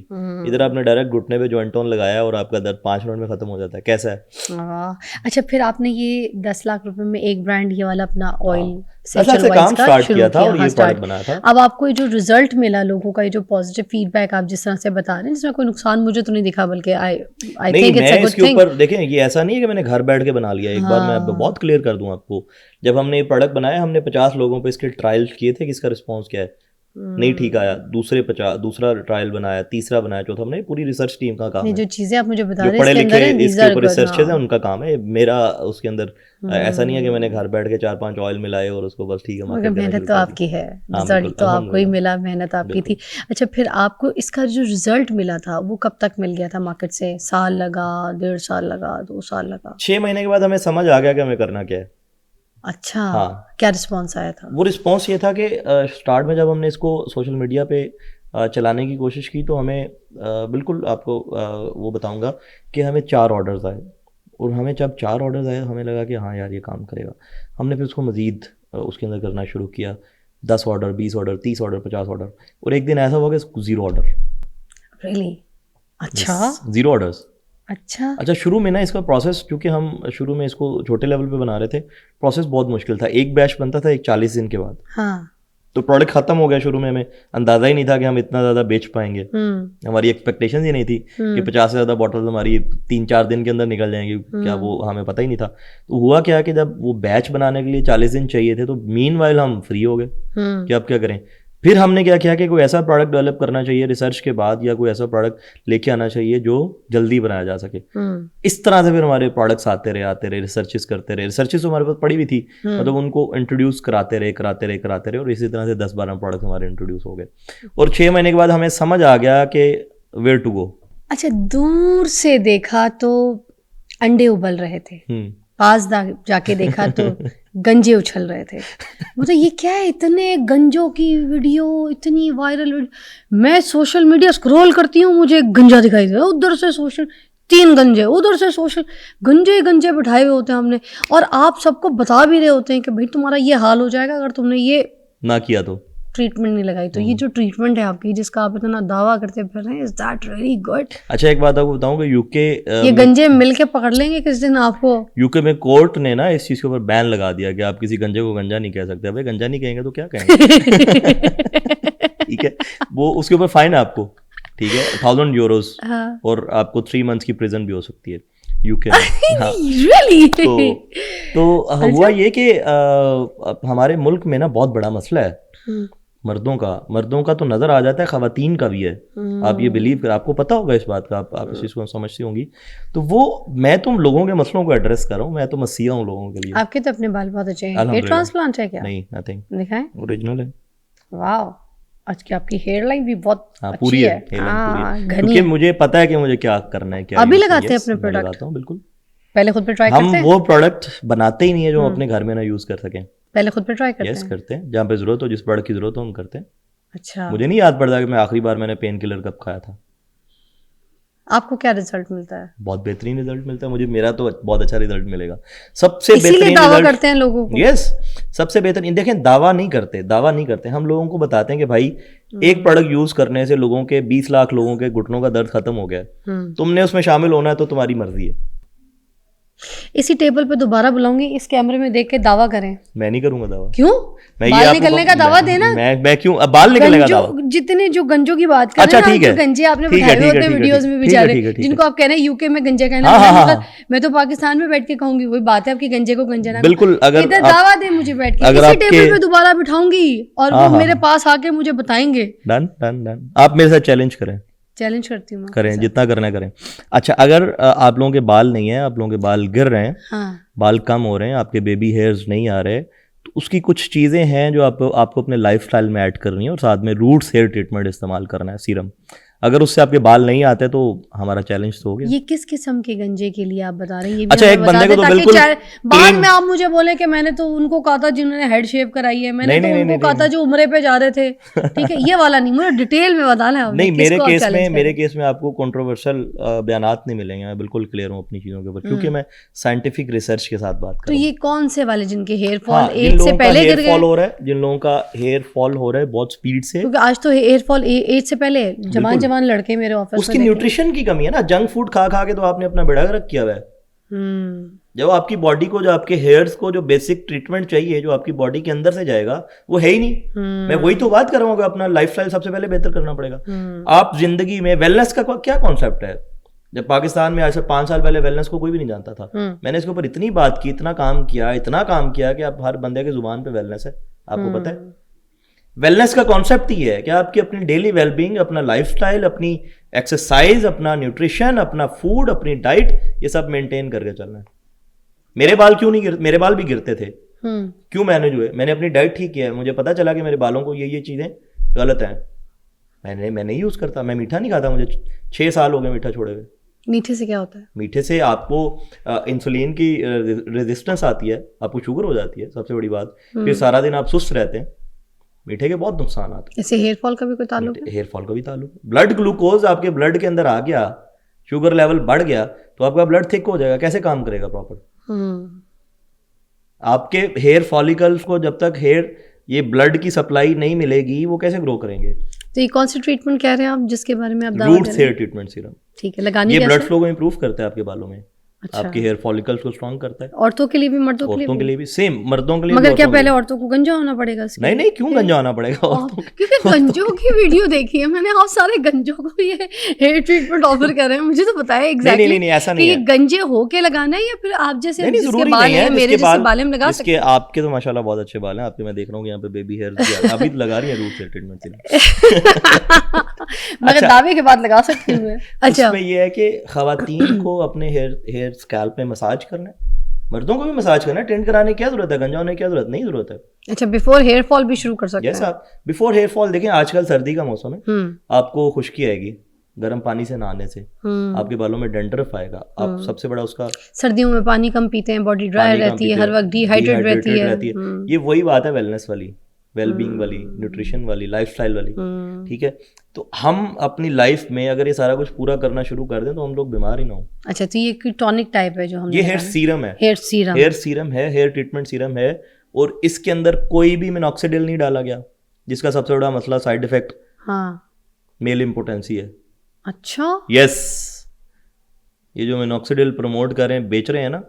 इधर आपने डायरेक्ट घुटने पे जॉइंट टोन लगाया और आपका दर्द 5 मिनट में खत्म हो जाता है। कैसा है? अच्छा, फिर आपने ये 10 लाख रुपए में एक ब्रांड ये वाला अपना ऑयल से काम स्टार्ट किया था और ये प्रोडक्ट बनाया था। अब आपको ये जो रिजल्ट मिला लोगों का, ये जो पॉजिटिव फीडबैक आप जिस तरह से बता रहे हैं, जिसमें कोई नुकसान मुझे तो नहीं दिखा, बल्कि I think it's a good thing. ऊपर देखें, ये ऐसा नहीं है कि मैंने घर बैठ के बना लिया। एक बार मैं आपको बहुत क्लियर कर दूं आपको, जब हमने ये प्रोडक्ट बनाया, हमने 50 लोगों पे इसके ट्रायल्स किए थे कि इसका रिस्पॉन्स क्या है। नहीं ठीक आया, दूसरा ट्रायल बनाया, तीसरा बनाया, चौथा। हमने पूरी रिसर्च टीम का काम है। जो चीजें आप मुझे बता रहे हैं, पढ़े लिखे इसके ऊपर रिसर्चर्स हैं, उनका काम है। मेरा उसके अंदर ऐसा नहीं है कि मैंने घर बैठ के 4-5 ऑयल मिलाए और उसको बस ठीक है। मगर मेहनत तो आपकी है, रिजल्ट तो आपको ही मिला, मेहनत आपकी थी। अच्छा, फिर आपको इसका जो रिजल्ट मिला था वो कब तक मिल गया था मार्केट से? साल लगा, 1.5 साल लगा, 2 साल लगा? 6 महीने के बाद हमें समझ आ गया कि हमें करना क्या है। अच्छा, हाँ। क्या रिस्पॉन्स आया था? वो रिस्पॉन्स ये था कि स्टार्ट में जब हमने इसको सोशल मीडिया पे चलाने की कोशिश की, तो हमें बिल्कुल आपको वो बताऊंगा कि हमें 4 ऑर्डर्स आए। और हमें जब 4 ऑर्डर्स आए, हमें लगा कि हाँ यार ये काम करेगा। हमने फिर उसको मज़ीद उसके अंदर करना शुरू किया। 10 ऑर्डर, 20 ऑर्डर, 30 ऑर्डर, 50 ऑर्डर। और एक दिन ऐसा हुआ कि 0 ऑर्डर। रियली? अच्छा, 0 ऑर्डर्स। अच्छा, शुरू में ना इसका प्रोसेस, क्योंकि हम शुरू में इसको छोटे लेवल पे बना रहे थे, प्रोसेस बहुत मुश्किल था। एक बैच बनता था 40 दिन के बाद। हाँ। तो प्रोडक्ट खत्म हो गया। शुरू में हमें अंदाजा ही नहीं था कि हम इतना ज़्यादा बेच पाएंगे। हमारी एक्सपेक्टेशन ही नहीं थी कि 50 से ज़्यादा बॉटल्स हमारी 3-4 दिन के अंदर निकल जाएंगी। क्या वो हमें पता ही नहीं था। तो हुआ क्या कि जब वो बैच बनाने के लिए 40 दिन चाहिए थे, तो मीनवाइल हम फ्री हो गए कि अब क्या करें। फिर हमने क्या किया कि कोई ऐसा प्रोडक्ट डेवलप करना चाहिए रिसर्च के बाद, या कोई ऐसा प्रोडक्ट लेके आना चाहिए जो जल्दी बनाया जा सके। इस तरह से फिर हमारे प्रोडक्ट्स आते रहे, रिसर्चेस करते रहे। रिसर्चेस हमारे पास पड़ी हुई थी, मतलब उनको इंट्रोड्यूस कराते रहे और इसी तरह से 10-12 प्रोडक्ट हमारे इंट्रोड्यूस हो गए। और 6 महीने के बाद हमें समझ आ गया कि वेयर टू गो। अच्छा, दूर से देखा तो अंडे उबल रहे थे, पास जाके देखा तो गंजे उछल रहे थे। मतलब ये क्या है, इतने गंजों की वीडियो, इतनी वायरल वीडियो। मैं सोशल मीडिया स्क्रॉल करती हूँ, मुझे गंजा दिखाई दे, उधर से सोशल 3 गंजे, उधर से सोशल, गंजे बिठाए हुए होते हैं हमने। और आप सबको बता भी रहे होते हैं कि भाई तुम्हारा ये हाल हो जाएगा अगर तुमने ये ना किया तो, ट्रीटमेंट नहीं लगाई तो। ये जो ट्रीटमेंट है आपकी, जिसका आप इतना दावा करते फिर रहे हैं, इज दैट रियली गुड? अच्छा, एक बात आपको बताऊं कि यूके ये गंजे मिलके पकड़ लेंगे किस दिन आपको। यूके में कोर्ट ने ना इस चीज के ऊपर बैन लगा दिया कि आप किसी गंजे को गंजा नहीं कह सकते। भाई गंजा नहीं कहेंगे तो क्या कहेंगे? ठीक है, वो उसके ऊपर फाइन है आपको, ठीक है, 1000 यूरोस। हाँ। और आपको 3 मंथ्स की प्रिजन भी हो सकती है यूके में। हाँ। really? तो हुआ ये कि हमारे मुल्क में ना बहुत बड़ा मसला है मर्दों का तो नजर आ जाता है, खवातीन का भी है। आप ये बिलीव कर, आपको पता होगा इस बात का, आप इस चीज को समझती होंगी। तो वो मैं तुम लोगों के मसलों को एड्रेस कर रहा हूँ, मैं तो मसीहा हूँ लोगों के लिए। आपके तो अपने बाल बहुत अच्छे हैं। हेयर ट्रांसप्लांट है क्या? नहीं, नथिंग, दिखाएं, ओरिजिनल है। वाह, आज की आपकी हेयर लाइन भी बहुत पूरी है, क्योंकि मुझे पता है कि मुझे क्या करना है। क्या अभी लगाते हैं अपने प्रोडक्ट? लगाता हूँ, बिल्कुल। पहले खुद पे ट्राई करते हैं? हम वो प्रोडक्ट बनाते ही नहीं है जो अपने घर में ना यूज कर सकें। पहले खुद पे ट्राई करते हैं? यस, करते हैं। जहाँ पे जरूरत हो, जिस प्रोडक्ट की जरूरत हो हम करते हैं। अच्छा, मुझे नहीं याद पड़ता कि मैं आखिरी बार मैंने पेन किलर कब खाया था। आपको क्या रिजल्ट मिलता है? बहुत बेहतरीन रिजल्ट मिलता है मुझे। मेरा तो बहुत अच्छा रिजल्ट मिलेगा। सबसे बेहतरीन दावा करते हैं लोगों को। यस, सबसे बेहतरीन। देखें, दावा नहीं करते, हम लोगों को बताते हैं कि भाई एक प्रोडक्ट यूज करने से लोगों के 20 लाख लोगों के घुटनों का दर्द खत्म हो गया। तुमने उसमें शामिल होना है तो तुम्हारी मर्जी है। इसी टेबल पे दोबारा बुलाऊंगी, इस कैमरे में देख के दावा करें। मैं नहीं करूंगा दावा। क्यों? बाल निकलने का दावा देना। मैं क्यों अब बाल निकलने का दावा? जितने जो गंजों की बात कर रहे हैं, जो गंजे आपने बिठाए हुए होते हैं वीडियोस में बेचारे, जिनको आप कह रहे हैं यूके में गंजे कहना, मतलब मैं तो पाकिस्तान में बैठ के कहूंगी वही बात है, आपकी गंजे को गंजा ना। बिल्कुल, अगर इधर दावा दे मुझे बैठ के, इसी टेबल पे दोबारा बिठाऊंगी और वो मेरे पास आके मुझे बताएंगे। डन डन डन, आप मेरे साथ चैलेंज करें। चैलेंज करती हूँ, करें, जितना करना है करें। अच्छा, अगर आप लोगों के बाल नहीं है, आप लोगों के बाल गिर रहे हैं, बाल कम हो रहे हैं, आपके बेबी हेयर्स नहीं आ रहे, तो उसकी कुछ चीज़ें हैं जो आपको अपने लाइफस्टाइल में ऐड करनी है। और साथ में रूट्स हेयर ट्रीटमेंट इस्तेमाल करना है, सीरम। अगर उससे आपके बाल नहीं आते तो हमारा चैलेंज तो हो गया। ये किस किस्म के गंजे के लिए आप बता रहे हैं? ये भी अच्छा, हमें एक बता बंदे दें को तो ताकि बिल्कुल बाद clean- में आप मुझे बोले कि मैंने तो उनको कहा था जिन्होंने हेड शेव कराई है, मैंने नहीं, तो नहीं, उनको नहीं, कहा नहीं, था जो उम्रे पे जा रहे थे। ठीक है, ये वाला नहीं, मुझे डिटेल में बताना है। नहीं, मेरे केस में आपको कंट्रोवर्शियल बयानात नहीं मिलेंगे। मैं बिल्कुल क्लियर हूँ अपनी चीज़ों के ऊपर, क्योंकि मैं साइंटिफिक रिसर्च के साथ बात कर तो रहा हूँ। ये कौन से वाले जिनके हेयर फॉल हाँ, जिन एज से लोगों का पहले गिर हेयर फॉल गए? हो रहा है, जिन लोगों का हेयर फॉल हो रहा है बहुत स्पीड से, क्योंकि आज तो हेयर फॉल एज से पहले जवान लड़के मेरे ऑफिस में उसकी न्यूट्रिशन की कमी है ना। जंक फूड खा खा के तो आपने अपना बेड़ा गर्क किया हुआ है। जब आपकी बॉडी को, जो आपके हेयर्स को जो बेसिक ट्रीटमेंट चाहिए, जो आपकी बॉडी के अंदर से जाएगा, वो है ही नहीं। मैं वही तो बात कर रहा हूँ कि अपना लाइफस्टाइल सबसे पहले बेहतर करना पड़ेगा। आप जिंदगी में वेलनेस का क्या कॉन्सेप्ट है? जब पाकिस्तान में आज से 5 साल पहले वेलनेस को कोई भी नहीं जानता था। मैंने इसके ऊपर इतनी बात की, इतना काम किया कि अब हर बंदे के जुबान पे वेलनेस है। आपको पता है वेलनेस का कॉन्सेप्ट ही है कि आपकी अपनी डेली वेलबींग, अपना लाइफस्टाइल, अपनी एक्सरसाइज, अपना न्यूट्रिशन, अपना फूड, अपनी डाइट, ये सब मेंटेन करके चलना है। मेरे बाल क्यों नहीं गिरते? मेरे बाल भी गिरते थे। क्यों मैनेज हुए? मैंने अपनी डाइट ठीक किया है। मुझे पता चला कि मेरे बालों को ये चीजें गलत हैं। मैं नहीं यूज करता। मैं मीठा नहीं खाता। मुझे 6 साल हो गए मीठा छोड़े हुए। मीठे से क्या होता है? मीठे से आपको इंसुलिन की रेजिस्टेंस आती है, आपको शुगर हो जाती है, सबसे बड़ी बात। फिर सारा दिन आप सुस्त रहते हैं। मीठे के बहुत नुकसान आते हैं। ऐसे हेयर फॉल का भी कोई ताल्लुक है? हेयर फॉल का भी ताल्लुक। ब्लड ग्लूकोज आपके ब्लड के अंदर आ गया, शुगर लेवल बढ़ गया, तो आपका ब्लड थिक हो जाएगा। कैसे काम करेगा प्रॉपर? आपके हेयर फॉलिकल्स को जब तक ये ब्लड की सप्लाई नहीं मिलेगी, वो कैसे ग्रो करेंगे? तो ये कौन सी ट्रीटमेंट कह रहे हैं आप जिसके बारे में आप दावा कर रहे हैं? Roots hair treatment serum. ठीक है, लगानी ये कैसे? ब्लड फ्लो को इंप्रूव करता है आपके बालों में। अच्छा। आपके हेयर फॉलिकल्स को स्ट्रॉन्ग करता है। औरतों के लिए भी, मर्दों के लिए भी सेम। मर्दों के लिए मगर क्या पहले औरतों को गंजा होना पड़ेगा? नहीं, क्यों गंजा होना पड़ेगा औरतों? क्योंकि गंजों की वीडियो देखी है मैंने, आप सारे गंजों को ये हेयर ट्रीटमेंट ऑफर कर रहे हैं। मुझे तो पता है एग्जैक्टली नहीं, ऐसा नहीं है। ये गंजे होके लगाना है या फिर आप जैसे जरूरी नहीं है। मेरे जैसे बाल में लगा सकते हैं। आपके तो माशाल्लाह बहुत अच्छे बाल हैं। आपके मैं देख रहा हूँ यहाँ पे बेबी हेयर अभी लगा रही है रूट हेयर ट्रीटमेंट। मगर दावे के बाद लगा सकती हूँ। अच्छा, इसमें ये है कि खवातीन को अपने हेयर स्कैल्प में मसाज करना है, मर्दों को भी मसाज करना है। टेंट कराने की क्या जरूरत है? गंजा होने की क्या जरूरत? नहीं जरूरत है। अच्छा, बिफोर हेयर फॉल भी शुरू कर सकते हैं? यस, आप बिफोर हेयर फॉल देखें। आजकल सर्दी का मौसम है, आपको खुश्की आएगी गर्म पानी से नहाने से, आपके बालों में डैंड्रफ आएगा। आप सबसे बड़ा उसका, सर्दियों में पानी कम पीते हैं, बॉडी ड्राई रहती है, हर वक्त डिहाइड्रेट रहती है। ये वही बात है वेलनेस वाली, वेलबींग वाली, न्यूट्रिशन वाली, लाइफस्टाइल वाली। ठीक है, तो हम अपनी लाइफ में अगर ये सारा कुछ पूरा करना शुरू कर दें तो हम लोग बीमार ही ना हो। अच्छा, तो ये टॉनिक टाइप है जो हम, ये हेयर सीरम है। हेयर सीरम है, हेयर ट्रीटमेंट सीरम है। और इसके अंदर कोई भी मिनॉक्सिडिल नहीं डाला गया, जिसका सबसे बड़ा मसला साइड इफेक्ट मेल इम्पोटेंसी है। अच्छा, यस, ये जो मिनॉक्सिडिल प्रमोट कर रहे हैं, बेच रहे हैं ना,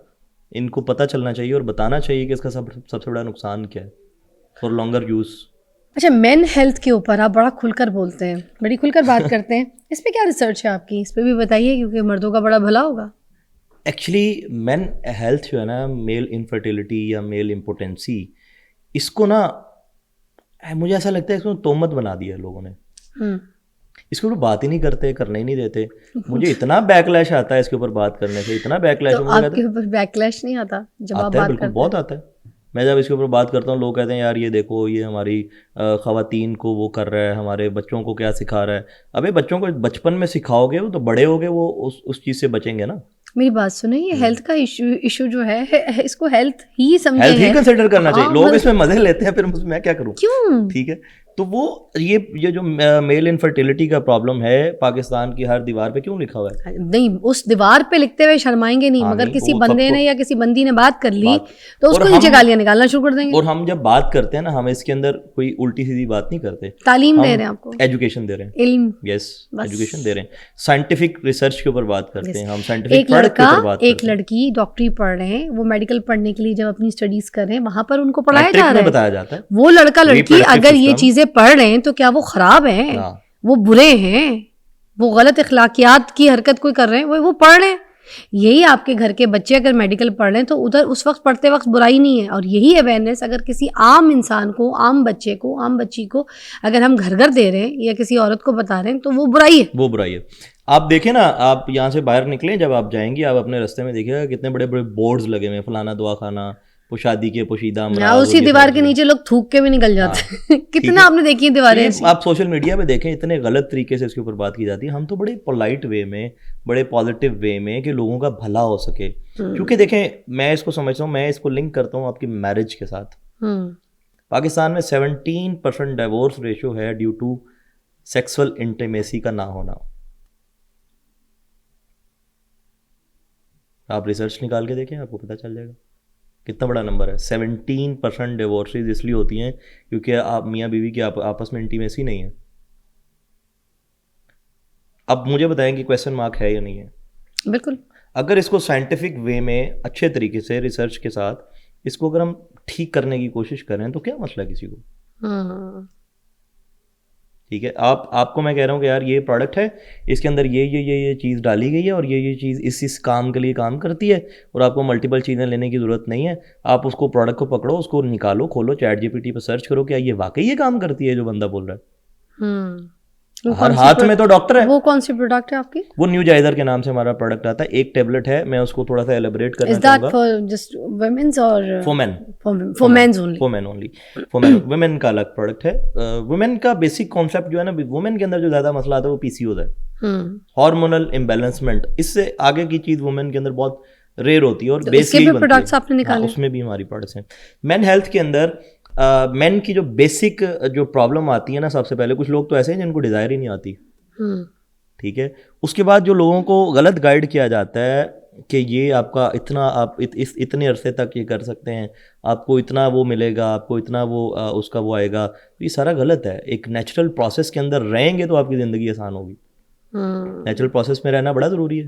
इनको पता चलना चाहिए और बताना चाहिए कि इसका सबसे बड़ा नुकसान क्या है फॉर लॉन्गर यूज। अच्छा, मेन हेल्थ के ऊपर आप बड़ा खुलकर बोलते हैं, बड़ी खुलकर बात करते हैं। इस पे क्या रिसर्च है आपकी? इस पे भी बताइए, क्योंकि मर्दों का बड़ा भला होगा। एक्चुअली मेन हेल्थ जो है ना, मेल इनफर्टिलिटी या मेल इम्पोटेंसी, इसको ना मुझे ऐसा लगता है इसको तोहमत बना दिया है लोगों ने। इसके ऊपर बात ही नहीं करते, करने ही नहीं देते। मुझे इतना बैकलैश आता है इसके ऊपर बात करने से, इतना बैकलैश। तो आपके ऊपर बैकलैश नहीं आता जब आप बात करते हैं? बिल्कुल बहुत आता है। मैं जब इसके ऊपर बात करता हूँ, लोग कहते हैं यार ये देखो, ये हमारी ख़वातीन को वो कर रहा है, हमारे बच्चों को क्या सिखा रहा है। अबे बच्चों को बचपन में सिखाओगे, वो तो बड़े हो गए वो उस चीज़ से बचेंगे ना। मेरी बात सुनो, ये हेल्थ का इशू जो है, इसको हेल्थ ही समझे, हेल्थ ही कंसिडर करना चाहिए। लोग इसमें मजे लेते हैं, फिर मैं क्या करूँ? क्यों? ठीक है, तो वो ये जो मेल इनफर्टिलिटी का प्रॉब्लम है, पाकिस्तान की हर दीवार पे क्यों लिखा हुआ है? नहीं, उस दीवार पे लिखते हुए शर्माएंगे नहीं, मगर किसी बंदे ने या किसी बंदी ने बात कर ली तो उसको नीचे गालियां निकालना शुरू कर देंगे। और हम जब बात करते हैं ना, हम इसके अंदर कोई उल्टी सीधी बात नहीं करते। तालीम दे रहे हैं आपको, एजुकेशन दे रहे हैं, इल्म। यस, एजुकेशन दे रहे हैं, साइंटिफिक रिसर्च के ऊपर बात करते हैं हम, साइंटिफिक प्रोडक्ट के ऊपर बात करते हैं। एक लड़की डॉक्टरी पढ़ रहे हैं, वो मेडिकल पढ़ने के लिए जब अपनी स्टडीज कर रहे हैं, वहां पर उनको पढ़ाया जा रहा है, बताया जाता है। वो लड़का लड़की अगर ये चीजें पढ़ रहे हैं तो क्या वो खराब हैं? वो बुरे हैं? वो गलत इखलाकियात की हरकत कोई कर रहे हैं? वो पढ़ रहे हैं। यही आपके घर के बच्चे अगर मेडिकल पढ़ रहे हैं तो उधर उस वक्त पढ़ते वक्त बुराई नहीं है। और यही अवेयरनेस अगर किसी आम इंसान को, आम बच्चे को, आम बच्ची को अगर हम घर घर दे रहे हैं या किसी औरत को बता रहे हैं तो वो बुराई है। वो बुराई है। आप देखें ना, आप यहाँ से बाहर निकलें, जब आप जाएंगी, आप अपने रास्ते में देखिएगा कितने बड़े बड़े बोर्ड्स लगे हुए हैं, फलाना दवा खाना, वो शादी के पोशीदा हाँ, अमराज उसी और ये दीवार सारी के चीज़ें। नीचे लोग थूक के भी निकल जाते हैं ठीक कितना है। आपने देखी है दीवारें ये ऐसी। आप सोशल मीडिया पे देखें इतने गलत तरीके से इसके ऊपर बात की जाती है। हम तो बड़े पोलाइट वे में, बड़े पॉजिटिव वे में कि लोगों का भला हो सके। क्योंकि देखें, मैं इसको समझता हूँ, मैं इसको लिंक करता हूँ आपकी मैरिज के साथ। पाकिस्तान में 17% डाइवोर्स रेशियो है ड्यू टू सेक्सुअल इंटीमेसी का ना होना। आप रिसर्च निकाल के देखें, आपको पता चल जाएगा कितना बड़ा नंबर है। 17% डिवोर्सेज इसलिए होती हैं क्योंकि आप मियाँ बीवी की आपस में इंटीमेसी नहीं है। अब मुझे बताएं कि क्वेश्चन मार्क है या नहीं है। बिल्कुल। अगर इसको साइंटिफिक वे में अच्छे तरीके से रिसर्च के साथ इसको अगर हम ठीक करने की कोशिश करें तो क्या मसला किसी को। ठीक है, आपको मैं कह रहा हूँ कि यार ये प्रोडक्ट है, इसके अंदर ये चीज़ डाली गई है और ये चीज़ इस काम के लिए काम करती है और आपको मल्टीपल चीज़ें लेने की ज़रूरत नहीं है। आप उसको प्रोडक्ट को पकड़ो, उसको निकालो, खोलो, चैट जीपीटी पर सर्च करो क्या ये वाकई ये काम करती है जो बंदा बोल रहा है। हर हाथ में तो डॉक्टर है। वो कौन सी प्रोडक्ट है आपकी? वो न्यूजाइजर के नाम से हमारा प्रोडक्ट आता है। एक टेबलेट है, मैं उसको थोड़ा सा एलिब्रेट करना Is that चाहूँगा। for just women's or For men. for men's only? For men only. For men. women का अलग प्रोडक्ट है। वुमेन का बेसिक कॉन्सेप्ट जो है ना, वुमेन के अंदर जो ज्यादा मसला आता है वो पीसीओ है, हार्मोनल इम्बैलेंसमेंट। इससे आगे की चीज वुमेन के अंदर बहुत रेयर होती है और तो बेसिक इसके भी प्रोडक्ट्स आपने निकाले? उसमें भी हमारी प्रोडक्ट्स हैं। मेन हेल्थ के अंदर मेन की जो बेसिक जो प्रॉब्लम आती है ना, सबसे पहले कुछ लोग तो ऐसे हैं जिनको डिजायर ही नहीं आती। ठीक है, उसके बाद जो लोगों को गलत गाइड किया जाता है कि ये आपका इतना, आप इतने अरसे तक ये कर सकते हैं, आपको इतना वो मिलेगा, आपको इतना वो उसका वो आएगा, तो ये सारा गलत है। एक नेचुरल प्रोसेस के अंदर रहेंगे तो आपकी ज़िंदगी आसान होगी। नेचुरल प्रोसेस में रहना बड़ा ज़रूरी है।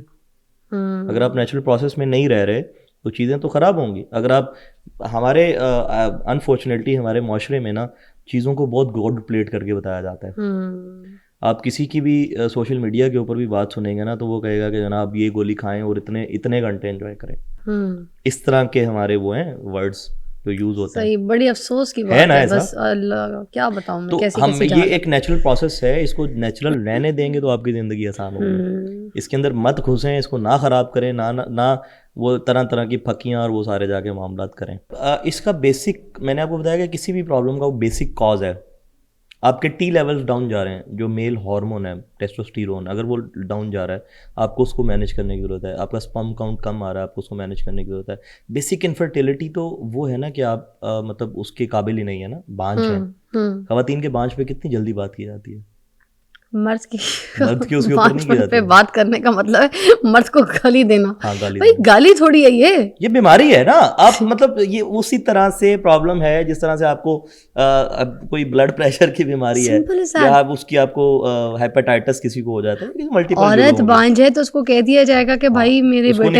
अगर आप नेचुरल प्रोसेस में नहीं रह रहे तो चीज़ें तो ख़राब होंगी। अगर आप हमारे अनफॉर्चुनेटली हमारे माशरे में ना चीज़ों को बहुत गोल्ड प्लेट करके बताया जाता है। आप किसी की भी सोशल मीडिया के ऊपर भी बात सुनेंगे ना तो वो कहेगा कि जनाब ये गोली खाएं और इतने घंटे एंजॉय करें। इस तरह के हमारे वो हैं वर्ड्स जो यूज होते हैं। सही, बड़ी अफसोस की बात है बस। अल्लाह क्या बताऊं मैं, तो कैसी हम कैसी ये एक नेचुरल प्रोसेस है, इसको नेचुरल रहने देंगे तो आपकी ज़िंदगी आसान होगी। इसके अंदर मत घुसें, इसको ना ख़राब करें, ना वो तरह तरह की फकियाँ और वो सारे जाके मामलात करें। इसका बेसिक मैंने आपको बताया कि किसी भी प्रॉब्लम का वो बेसिक कॉज है। आपके टी लेवल्स डाउन जा रहे हैं, जो मेल हार्मोन है टेस्टोस्टेरोन, अगर वो डाउन जा रहा है आपको उसको मैनेज करने की ज़रूरत है। आपका स्पर्म काउंट कम आ रहा है, आपको उसको मैनेज करने की ज़रूरत है। बेसिक इनफर्टिलिटी तो वो है ना कि आप मतलब उसके काबिल ही नहीं है ना, बांझ है। ख़वातीन के बांझ पे कितनी जल्दी बात की जाती है, मर्द की उसके ऊपर नहीं की जाती पे बात करने का मतलब है मर्द को गाली देना। हाँ, गाली भाई गाली थोड़ी है ये बीमारी है ना। आप मतलब ये उसी तरह से प्रॉब्लम है जिस तरह से आपको कोई ब्लड प्रेशर की बीमारी है या आप उसकी आपको हेपेटाइटिस किसी को हो जाता है। मल्टीपल औरत बांझ है तो उसको कह दिया जाएगा कि भाई मेरे बेटे ने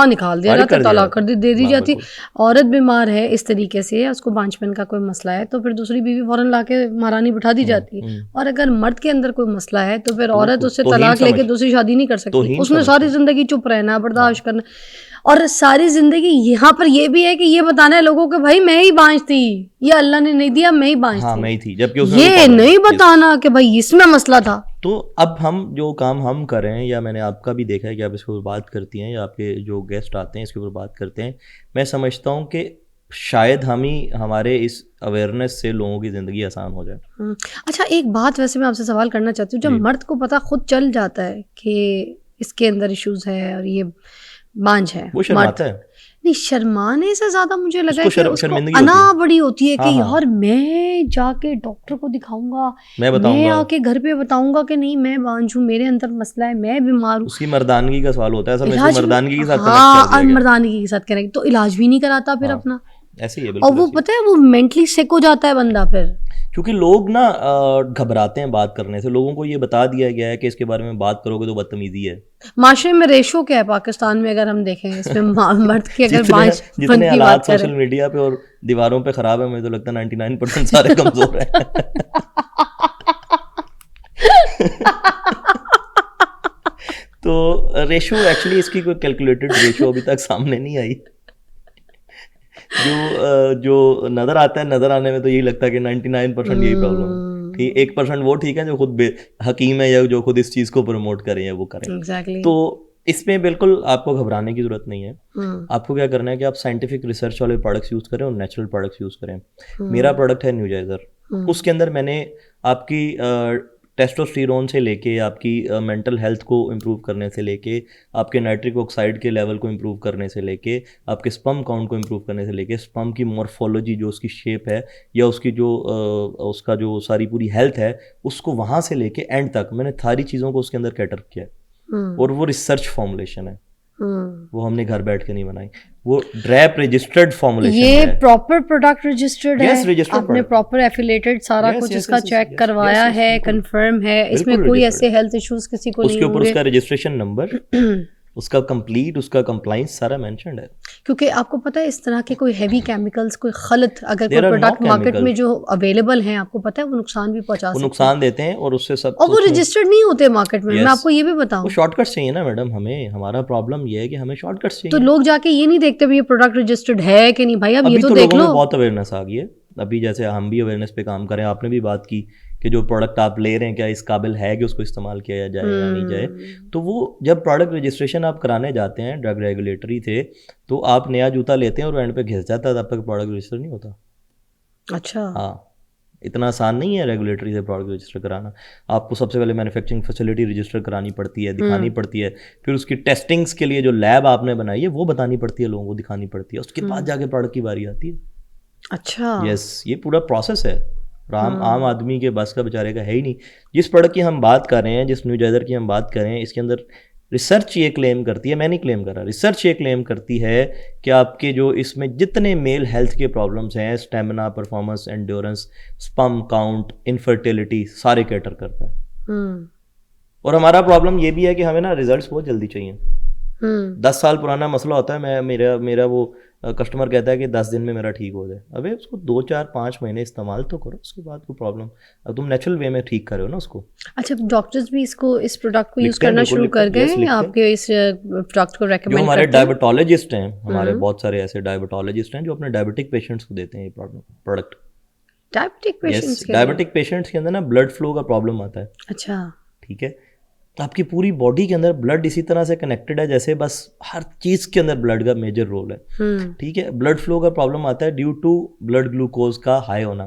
निकाल दिया जाता है, तलाक कर दे दी जाती। औरत बीमार है इस तरीके से, उसको बांझपन का कोई मसला है तो फिर दूसरी बीवी फौरन लाके महारानी बिठा दी जाती है। और अगर मर्द के अंदर कोई मसला है तो फिर औरत उससे तलाक लेके दूसरी शादी नहीं कर सकती। उसने सारी जिंदगी चुप रहना, बर्दाश्त करना, और सारी जिंदगी यहाँ पर ये भी है कि ये बताना है लोगों को भाई मैं ही बांझ थी, ये अल्लाह ने नहीं दिया, मैं ही बांझ हाँ, मैं ही थी, जबकि ये नहीं बताना कि भाई इसमें मसला था। तो अब हम जो काम हम कर रहे हैं, या मैंने आपका भी देखा है कि आप इसके ऊपर बात करती हैं या आपके जो गेस्ट आते हैं इसके ऊपर बात करते हैं, मैं समझता हूँ कि शायद हम ही हमारे इस अवेयरनेस से लोगों की ज़िंदगी आसान हो जाए। अच्छा, एक बात वैसे मैं आपसे सवाल करना चाहती हूँ, जब मर्द को पता खुद चल जाता है कि इसके अंदर इश्यूज है और ये बांझ है, वो शर्माता है? नहीं, शर्माने से ज्यादा मुझे लगा कि उसको अना बड़ी होती है कि यार मैं जाके डॉक्टर को दिखाऊंगा, मैं आके घर पे बताऊंगा कि नहीं मैं बांझ हूँ, मेरे अंदर मसला है, मैं बीमार हूँ। उसकी मर्दानगी का सवाल होता है, असल में मर्दानगी के साथ हाँ, मर्दानगी के साथ करेंगे तो इलाज भी नहीं कराता फिर अपना, ऐसे ही है। और वो पता है वो मेंटली सिक हो जाता है बंदा फिर, क्योंकि लोग ना घबराते हैं बात करने से। लोगों को ये बता दिया गया है कि इसके बारे में बात करोगे तो बदतमीजी है। माशरे में रेशो क्या है पाकिस्तान में अगर हम देखें इसमें मर्द की अगर जितने हालात सोशल मीडिया पे और दीवारों पे खराब है, मुझे तो लगता है 99% सारे कमजोर हैं। तो रेशो एक्चुअली इसकी कोई कैलकुलेटेड रेशो अभी तक सामने नहीं आई। जो नजर आता है, नजर आने में तो यही लगता है कि 99% यही प्रॉब्लम है। ठीक, 1% वो ठीक है जो खुद हकीम है या जो खुद इस चीज को प्रमोट करें या वो करें। exactly. तो इसमें बिल्कुल आपको घबराने की ज़रूरत नहीं है। आपको क्या करना है कि आप साइंटिफिक रिसर्च वाले प्रोडक्ट्स यूज़ करें और नेचुरल प्रोडक्ट्स यूज़ करें। मेरा प्रोडक्ट है न्यूजाइजर, उसके अंदर मैंने आपकी टेस्टोस्टेरोन से लेके आपकी मेंटल हेल्थ को इम्प्रूव करने से लेके आपके नाइट्रिक ऑक्साइड के लेवल को इम्प्रूव करने से लेके आपके स्पर्म काउंट को इम्प्रूव करने से लेके स्पर्म की मॉर्फोलॉजी जो उसकी शेप है या उसकी जो उसका जो सारी पूरी हेल्थ है उसको वहाँ से लेके एंड तक मैंने सारी चीज़ों को उसके अंदर कैटर किया है। और वो रिसर्च फॉर्मुलेशन है, वो हमने घर बैठ के नहीं बनाई, वो ड्रैप रजिस्टर्ड फॉर्मुलेशन ये है। प्रॉपर प्रोडक्ट रजिस्टर्ड Yes, है, registered आपने product. प्रॉपर एफिलेटेड सारा Yes, कुछ yes, इसका yes, चेक yes, करवाया yes, है, बिल्कुल। कंफर्म है, इसमें बिल्कुल कोई registered ऐसे हेल्थ इश्यूज किसी को उसके नहीं ऊपर होंगे। उसका रजिस्ट्रेशन नंबर, उसका कंप्लीट, उसका कंप्लाइंस सारा मेंशन्ड है। क्योंकि आपको पता है इस तरह के कोई हैवी केमिकल्स, कोई गलत अगर There कोई are no प्रोडक्ट मार्केट में chemicals. जो अवेलेबल हैं, आपको पता है वो नुकसान भी पहुंचा वो सकते हैं नुकसान देते हैं और उससे सब और वो उसमें- रजिस्टर्ड नहीं होते मार्केट में। मैं Yes. आपको ये भी बताऊं, वो शॉर्टकट्स चाहिए ना मैडम, हमें हमारा प्रॉब्लम ये है कि हमें शॉर्टकट्स तो चाहिए। लोग जाके ये नहीं देखते भी ये प्रोडक्ट रजिस्टर्ड है कि नहीं। भाई अब अभी ये तो तो देख लोगों लो। में बहुत अवेयरनेस आ गई है। अभी जैसे हम भी अवेयरनेस पे काम करें, आपने भी बात की कि जो प्रोडक्ट आप ले रहे हैं क्या इस काबिल है कि उसको इस्तेमाल किया जाए या नहीं जाए। तो वो जब प्रोडक्ट रजिस्ट्रेशन आप कराने जाते हैं ड्रग रेगुलेटरी थे, तो आप नया जूता लेते हैं और एंड पे घिस जाता है, तब तक प्रोडक्ट रजिस्टर नहीं होता। अच्छा, हाँ, इतना आसान नहीं है रेगुलेटरी से प्रोडक्ट रजिस्टर कराना। आपको सबसे पहले मैन्युफैक्चरिंग फैसिलिटी रजिस्टर करानी पड़ती है, दिखानी पड़ती है, फिर उसकी टेस्टिंग्स के लिए जो लैब आपने बनाई है वो बतानी पड़ती है, लोगों को दिखानी पड़ती है, उसके बाद जाके प्रोडक्ट की बारी आती है। अच्छा। यस, ये पूरा प्रोसेस है, आम आदमी के बस का बेचारे का है ही नहीं। जिस प्रोडक्ट की हम बात कर रहे हैं, जिस न्यूजाइजर की हम बात कर रहे हैं, इसके अंदर रिसर्च ये क्लेम करती है, मैं नहीं क्लेम कर रहा, रिसर्च ये क्लेम करती है कि आपके जो इसमें जितने मेल हेल्थ के प्रॉब्लम्स हैं, stamina, performance, endurance, sperm count, infertility, सारे कैटर करता है। और हमारा प्रॉब्लम ये भी है कि हमें ना रिजल्ट्स बहुत जल्दी चाहिए। 10 साल पुराना मसला होता है, मेरा वो कस्टमर कहता है कि 10 दिन में मेरा ठीक हो जाए। अबे उसको 2, 4, 5 महीने इस्तेमाल तो करो, उसके बाद कोई प्रॉब्लम, अब तुम नेचुरल वे में ठीक कर रहे हो ना उसको। अच्छा, डॉक्टर्स भी इस प्रोडक्ट को यूज लिखते हैं, करना बिल्कुल शुरू कर लिखते गए हैं, yes, हैं या लिखते आपके इस प्रोडक्ट को जो रेकमेंड हमारे करते हैं? डायबिटोलॉजिस्ट हैं, हमारे बहुत सारे ऐसे डायबिटोलॉजिस्ट हैं जो अपने डायबिटिक पेशेंट्स को देते हैं ये प्रोडक्ट। डायबिटिक पेशेंट्स के लिए? डायबिटिक पेशेंट्स के अंदर ना ब्लड फ्लो का प्रॉब्लम आता है। अच्छा। ठीक है, तो आपकी पूरी बॉडी के अंदर ब्लड इसी तरह से कनेक्टेड है जैसे बस हर चीज़ के अंदर ब्लड का मेजर रोल है। ठीक है, ब्लड फ्लो का प्रॉब्लम आता है ड्यू टू ब्लड ग्लूकोज का हाई होना,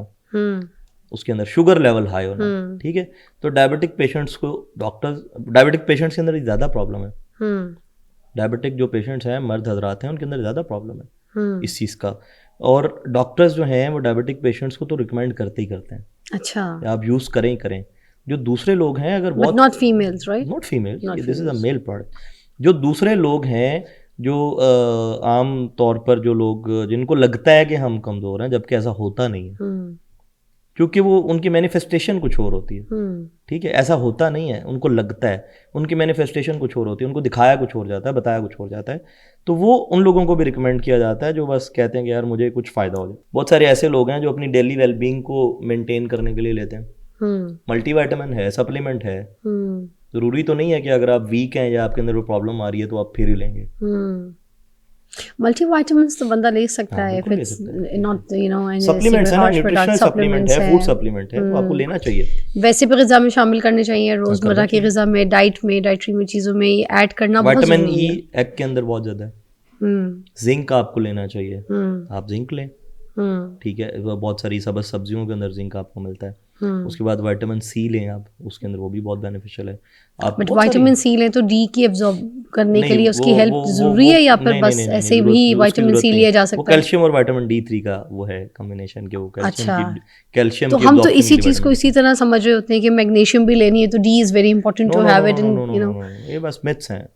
उसके अंदर शुगर लेवल हाई होना। ठीक है, तो डायबिटिक पेशेंट्स को डायबिटिक पेशेंट्स के अंदर ज़्यादा प्रॉब्लम है। डायबिटिक जो पेशेंट्स हैं, मर्द हजरात हैं, उनके अंदर ज़्यादा प्रॉब्लम है इस चीज़ का। और डॉक्टर्स जो हैं वो डायबिटिक पेशेंट्स को तो रिकमेंड करते ही करते हैं, अच्छा, आप यूज़ करें ही करें। जो दूसरे लोग हैं, अगर बहुत not females, right? Not female, this is a male product. जो दूसरे लोग हैं, जो आम तौर पर जो लोग जिनको लगता है कि हम कमज़ोर हैं, जबकि ऐसा होता नहीं है, क्योंकि वो उनकी मैनिफेस्टेशन कुछ और होती है। ठीक है, ऐसा होता नहीं है, उनको लगता है, उनकी मैनिफेस्टेशन कुछ और होती है, उनको दिखाया कुछ और जाता है, बताया कुछ और जाता है। तो वो उन लोगों को भी रिकमेंड किया जाता है जो बस कहते हैं कि यार मुझे कुछ फ़ायदा हो जाए। बहुत सारे ऐसे लोग हैं जो अपनी डेली वेलबींग को मेनटेन करने के लिए लेते हैं। मल्टीविटामिन है, सप्लीमेंट है, ज़रूरी तो नहीं है कि अगर आप वीक हैं या आपके अंदर वो प्रॉब्लम आ रही है तो आप फिर ही लेंगे। मल्टीविटामिन्स तो बंदा ले सकता हाँ, है, बिल्कुल if ले it's सकता है। not, you know, any supplements है ना, harsh न्यूट्रिशनल product, सप्लीमेंट है, फूड सप्लीमेंट है, तो आपको लेना चाहिए। वैसे भी ग़िज़ा में शामिल करने चाहिए, रोज़मर्रा की ग़िज़ा में, डाइट में, डाइटरी में, चीज़ों में ये ऐड करना बहुत विटामिन ज़रूरी ई है। एग के अंदर बहुत ज़्यादा है। जिंक आपको लेना चाहिए, आप जिंक लें। ठीक है, बहुत सारी सब्ज़ सब्जियों के अंदर जिंक आपको मिलता है। उसके बाद विटामिन सी लें आप, उसके अंदर वो भी बहुत बेनिफिशियल है। आप बट विटामिन सी लें तो डी की एब्जॉर्ब करने के लिए उसकी हेल्प ज़रूरी है या फिर बस ऐसे भी विटामिन सी लिया जा सकता है? वो कैल्शियम और विटामिन D3 का वो है कॉम्बिनेशन के, वो कैल्शियम तो हम तो इसी चीज़ को इसी तरह समझ रहे होते हैं कि मैग्नीशियम भी लेनी है तो D is very important to have it in, you know. ये बस मिथ्स हैं।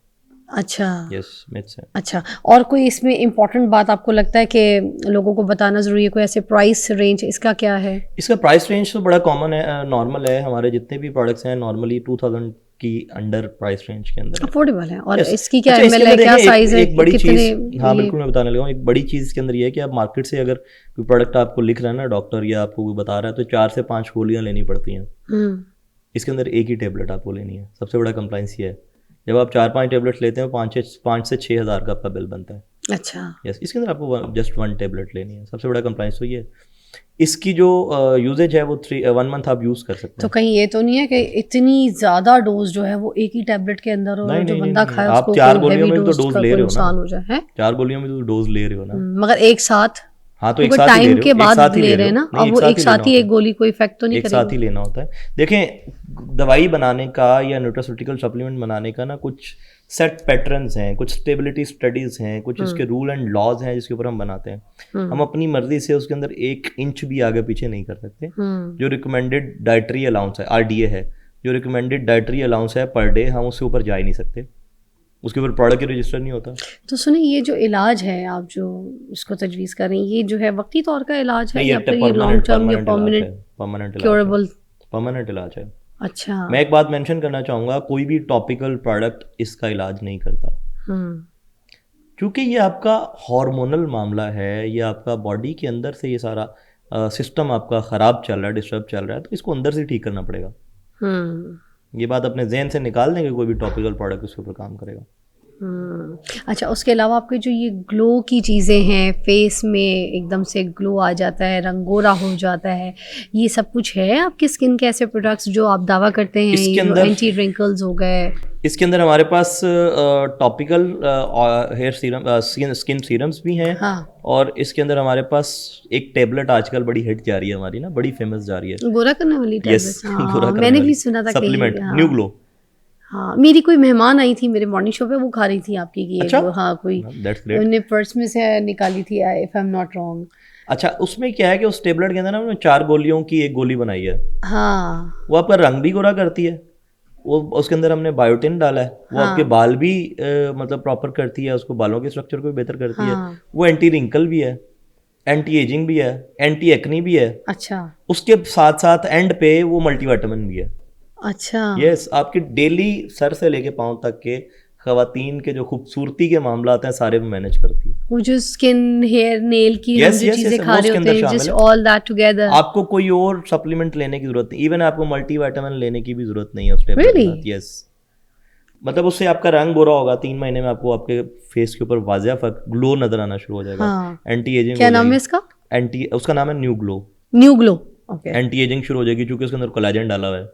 अच्छा, यस, मिथ्स हैं। अच्छा, और कोई इसमें इम्पोर्टेंट बात आपको लगता है कि लोगों को बताना ज़रूरी है? कोई ऐसे प्राइस रेंज इसका क्या है? इसका प्राइस रेंज तो बड़ा कॉमन है, नॉर्मल है। हमारे जितने भी प्रोडक्ट्स हैं नॉर्मली 2000 की अंडर प्राइस रेंज के अंदर अफोर्डेबल है। और Yes. इसकी क्या अच्छा, एमएल है, क्या साइज है, एक बड़ी कितने? चीज़, हाँ बिल्कुल मैं बताने लगा हूँ। एक बड़ी चीज़ इसके अंदर ये है कि आप मार्केट से अगर कोई प्रोडक्ट आपको लिख रहा है ना डॉक्टर, या आपको कोई बता रहा है, तो 4 से 5 गोलियाँ लेनी पड़ती हैं। इसके अंदर एक ही टेबलेट आपको लेनी है। सबसे बड़ा कंप्लाइंस ये है, जब आप 4-5 टेबलेट्स लेते हैं 5 से 6 हज़ार का आपका बिल बनता है। अच्छा, यस, इसके अंदर आपको जस्ट 1 टेबलेट लेनी है। सबसे बड़ा कंप्लाइंस तो ये है। इसकी जो यूजेज है वो 1 मंथ आप यूज़ कर सकते तो हैं। कहीं ये तो नहीं है कि इतनी ज्यादा डोज जो है वो एक ही टैबलेट के अंदर हो नहीं, और जो नहीं, बंदा नहीं, खाए आप उसको 4 कोई गोलियों हेवी में भी तो डोज डोज का ले कोई रहे हो नुकसान ना, हो जाए है। 4 गोलियों में तो डोज ले रहे हो ना। मगर एक साथ हाँ, तो एक क्योंकि साथ ही ले टाइम रहे के हो, एक बाद साथ ही ले ले रहे रहे हैं हो। ना, नहीं, अब वो एक लेना साथ ही होता एक है। गोली को इफेक्ट तो नहीं एक साथ ही करेगी। लेना होता है। देखें, दवाई बनाने का या न्यूट्रास्यूटिकल सप्लीमेंट बनाने का ना कुछ सेट पैटर्न्स हैं, कुछ स्टेबिलिटी स्टडीज़ हैं, कुछ इसके रूल एंड लॉज हैं जिसके ऊपर हम बनाते हैं। हम अपनी मर्जी से उसके अंदर 1 इंच भी आगे पीछे नहीं कर सकते। जो रिकमेंडेड डाइटरी अलाउंस है, RDA है, जो रिकमेंडेड डाइटरी अलाउंस है पर डे, हम उससे ऊपर जा ही नहीं सकते। उसके ऊपर प्रोडक्ट रजिस्टर नहीं होता। तो सुनिए, ये जो इलाज है आप जो इसको तजवीज़ कर रही हैं, ये जो है वक्ती तौर का इलाज है नहीं, या फिर ये लॉन्ग टर्म या परमानेंट परमानेंट क्योरेबल? परमानेंट इलाज है। अच्छा। मैं एक बात मेंशन करना चाहूँगा, कोई भी टॉपिकल प्रोडक्ट इसका इलाज नहीं करता, हम्म क्योंकि ये आपका हार्मोनल मामला है, ये आपका बॉडी के अंदर से ये सारा सिस्टम आपका ख़राब चल रहा है, डिस्टर्ब चल रहा है, तो इसको अंदर से ठीक करना पड़ेगा। ये बात अपने जहन से निकाल देंगे, कोई भी टॉपिकल प्रोडक्ट उसके ऊपर काम करेगा। अच्छा, उसके अलावा आपके जो ये ग्लो की चीज़ें हैं, फेस में एकदम से ग्लो आ जाता है, रंग गोरा हो जाता है, ये सब कुछ है आपके स्किन के ऐसे प्रोडक्ट्स जो आप दावा करते हैं, इसके ये जो अंदर एंटी रिंकल्स हो गए? इसके अंदर हमारे पास topical hair serum, skin serums भी हैं। हाँ। और इसके अंदर हमारे पास एक टेबलेट आजकल बड़ी हिट जा रही है हमारी ना, बड़ी फेमस जा रही है। गोरा करने वाली यस, टैबलेट्स? गोरा करने मैंने वाली भी सुना था सप्लीमेंट, हाँ। New glow. हाँ, मेरी कोई मेहमान आई थी मेरे मॉर्निंग शो पे, वो खा रही थी आपकी की अच्छा? हाँ, कोई दैट्स ग्रेट। उन्होंने पर्स में से निकाली थी, if I am not wrong. अच्छा, उसमें क्या है कि उस टेबलेट के अंदर ना उन्होंने 4 गोलियों की एक गोली बनाई है। हाँ वो आपका रंग भी गोरा करती है, वो उसके अंदर हमने बायोटिन डाला है, वो आपके बाल भी मतलब प्रॉपर करती है, उसको बालों के स्ट्रक्चर को भी बेहतर करती है। हाँ। वो एंटी रिंकल भी है, एंटी एजिंग भी है, एंटी एक्नी भी है। अच्छा उसके साथ साथ एंड पे वो मल्टीविटामिन भी है। अच्छा। यस, आपकी डेली सर से लेके पाँव तक के खवातीन के जो खूबसूरती के मामला आते हैं सारे वो मैनेज करती है। वो जो स्किन, हेयर, नेल की हम Yes, जो yes, चीजें yes, खा वो रहे उसके होते अंदर हैं, शामिल जस्ट है। All that together. आपको कोई और सप्लीमेंट लेने की जरूरत नहीं, इवन आपको मल्टीविटामिन लेने की भी जरूरत नहीं है उस टेबलेट के Really? साथ। यस, मतलब उससे आपका रंग गोरा होगा, 3 महीने में आपको आपके फेस के ऊपर वाजिया फर्क, ग्लो नजर आना शुरू हो जाएगा। हाँ। एंटी एजिंग क्या नाम है इसका? उसका नाम है new glow. New glow. Okay. Anti ageing शुरू हो जाएगी क्योंकि उसके अंदर कोलेजन डाला हुआ है।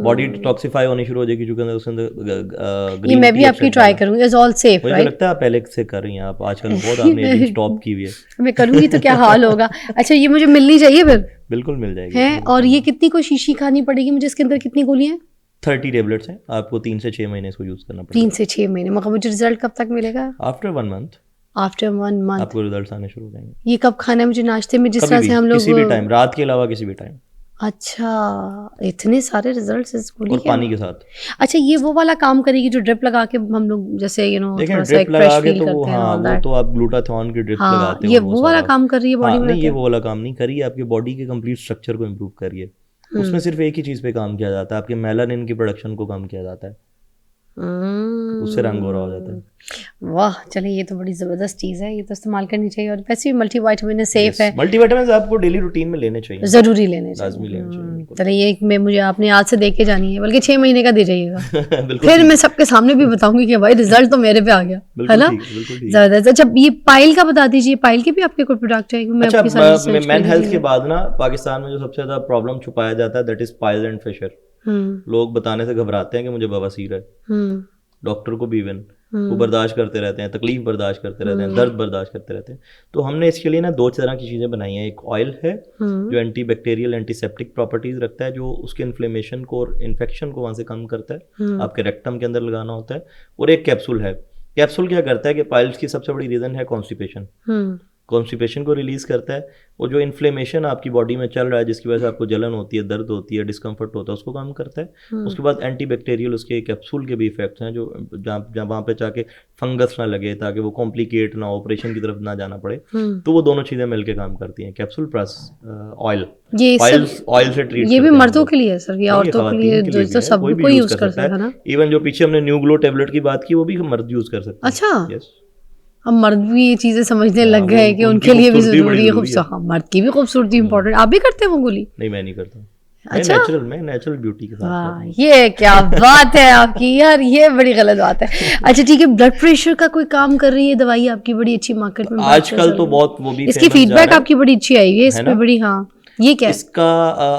बॉडी डिटॉक्सिफाई होनी शुरू हो जाएगी क्योंकि उसके अंदर ये मैं भी आपकी ट्राई करूंगी। इज ऑल सेफ मुझे राइट? लगता है आप पहले से कर रही हैं, आप आजकल बहुत आपने एजिंग स्टॉप की हुई है। मैं करूंगी तो क्या हाल होगा। अच्छा, ये मुझे मिलनी चाहिए फिर? बिल्कुल मिल जाएगी। है। और ये कितनी को शीशी खानी पड़ेगी मुझे? इसके अंदर कितनी गोलियां हैं? 30 टेबलेट्स हैं, आपको 3 से 6 महीने इसको यूज करना पड़ेगा। 3 से 6 महीने। मगर मुझे रिजल्ट कब तक मिलेगा? After 1 month after 1 month. आपको रिजल्ट्स आने शुरू हो जाएंगे। ये कब खाना है मुझे? नाश्ते में जिस कभी तरह भी, से हम लोग किसी भी टाइम, रात के अलावा किसी भी टाइम, अच्छा, इतने सारे रिजल्ट्स इस गोली और के? पानी के साथ। अच्छा, ये वो वाला काम करेगी जो ड्रिप लगा के हम लोग जैसे देखें, थोड़ा सा ड्रिप एक फ्रेश लगा के फील तो वो, करते हैं हाँ, all वो that? तो आप ग्लूटाथियोन की ड्रिप हाँ, लगाते हो, ये वो वाला सारा। काम कर रही है बॉडी हाँ, में? नहीं, ये वो वाला काम नहीं करिए, आपकी बॉडी के कंप्लीट स्ट्रक्चर को इम्प्रूव करिए। उसमें सिर्फ एक ही चीज़ पे काम किया जाता है, आपके मेलानिन की प्रोडक्शन को कम किया जाता है, उससे रंग गोरा हो जाता है। वाह, चलिए ये तो बड़ी ज़बरदस्त चीज़ है, ये तो इस्तेमाल करनी चाहिए। और वैसे भी मल्टीविटामिन सेफ है, मल्टीविटामिन आपको डेली रूटीन में लेने चाहिए, ज़रूरी लेने लाजमी चाहिए। लेने चाहिए, बिल्कुल। चलिए, ये मैं मुझे आपने आज से देख के जानी है, बल्कि 6 महीने का दे जाइएगा। बिल्कुल फिर ठीक, मैं सबके सामने भी बताऊंगी कि भाई रिजल्ट तो मेरे पे आ गया, है बिल्कुल ना? ठीक, बिल्कुल ठीक। ज़बरदस्त। अच्छा, ये पाइल का बता दीजिए, पाइल के भी आपके कोई प्रोडक्ट है? मैं आपके साथ अच्छा, research मेन कर हेल्थ लीजिए। के बाद ना पाकिस्तान में जो सबसे ज़्यादा प्रॉब्लम छुपाया जाता है, that is piles and fissure. लोग बताने से घबराते हैं कि मुझे बवासीर है, डॉक्टर को भी इवन वो बर्दाश्त करते रहते हैं, तकलीफ बर्दाश्त करते रहते हैं, दर्द बर्दाश्त करते रहते हैं। तो हमने इसके लिए ना 2 तरह की चीज़ें बनाई हैं। एक ऑयल है जो एंटी बैक्टीरियल, एंटीसेप्टिक प्रॉपर्टीज रखता है, जो उसके इन्फ्लेमेशन को और इन्फेक्शन को वहाँ से कम करता है, आपके रेक्टम के अंदर लगाना होता है। और एक कैप्सूल है। कैप्सूल क्या करता है कि पाइल्स की सबसे बड़ी रीज़न है कॉन्स्टिपेशन, कॉन्स्टिपेशन को रिलीज करता है। और जो इन्फ्लेमेशन आपकी बॉडी में चल रहा है, जिसकी वजह से आपको जलन होती है, दर्द होती है, डिस्कम्फर्ट होता है, उसको कम करता है। उसके बाद एंटी बैक्टीरियल उसके कैप्सूल के भी इफेक्ट्स हैं, जो जहाँ वहाँ पे जाके फंगस ना लगे, ताकि वो कॉम्प्लिकेट ना, ऑपरेशन की तरफ ना जाना पड़े। तो वो दोनों चीज़ें मिलकर काम करती हैं, कैप्सूल प्लस ऑयल। ये ऑयल से ट्रीट ये भी मर्दों के लिए है सर, या औरतों के लिए? तो सब कोई यूज कर सकता है ना? इवन जो पीछे हमने न्यू ग्लो टेबलेट की बात की, वो भी मर्द यूज कर सकते हैं। अच्छा, यस। अब मर्द भी ये चीजें समझने लग गए कि उनके लिए भी जरूरी है। हाँ, मर्द की भी खूबसूरती इंपॉर्टेंट। आप भी करते हैं वो गोली? नहीं, मैं नहीं करता। अच्छा, मैं नेचुरल ब्यूटी के साथ वाह, करता हूँ। ये क्या बात है आपकी यार, ये बड़ी गलत बात है। अच्छा ठीक है, ब्लड प्रेशर का कोई काम कर रही है दवाई आपकी, बड़ी अच्छी मार्केट में बात आजकल चल तो रही है। बहुत वो भी इसकी फेमस जा फीडबैक रहा आपकी बड़ी अच्छी आई है इस है पे ना? बड़ी, हाँ, ये क्या है? इसका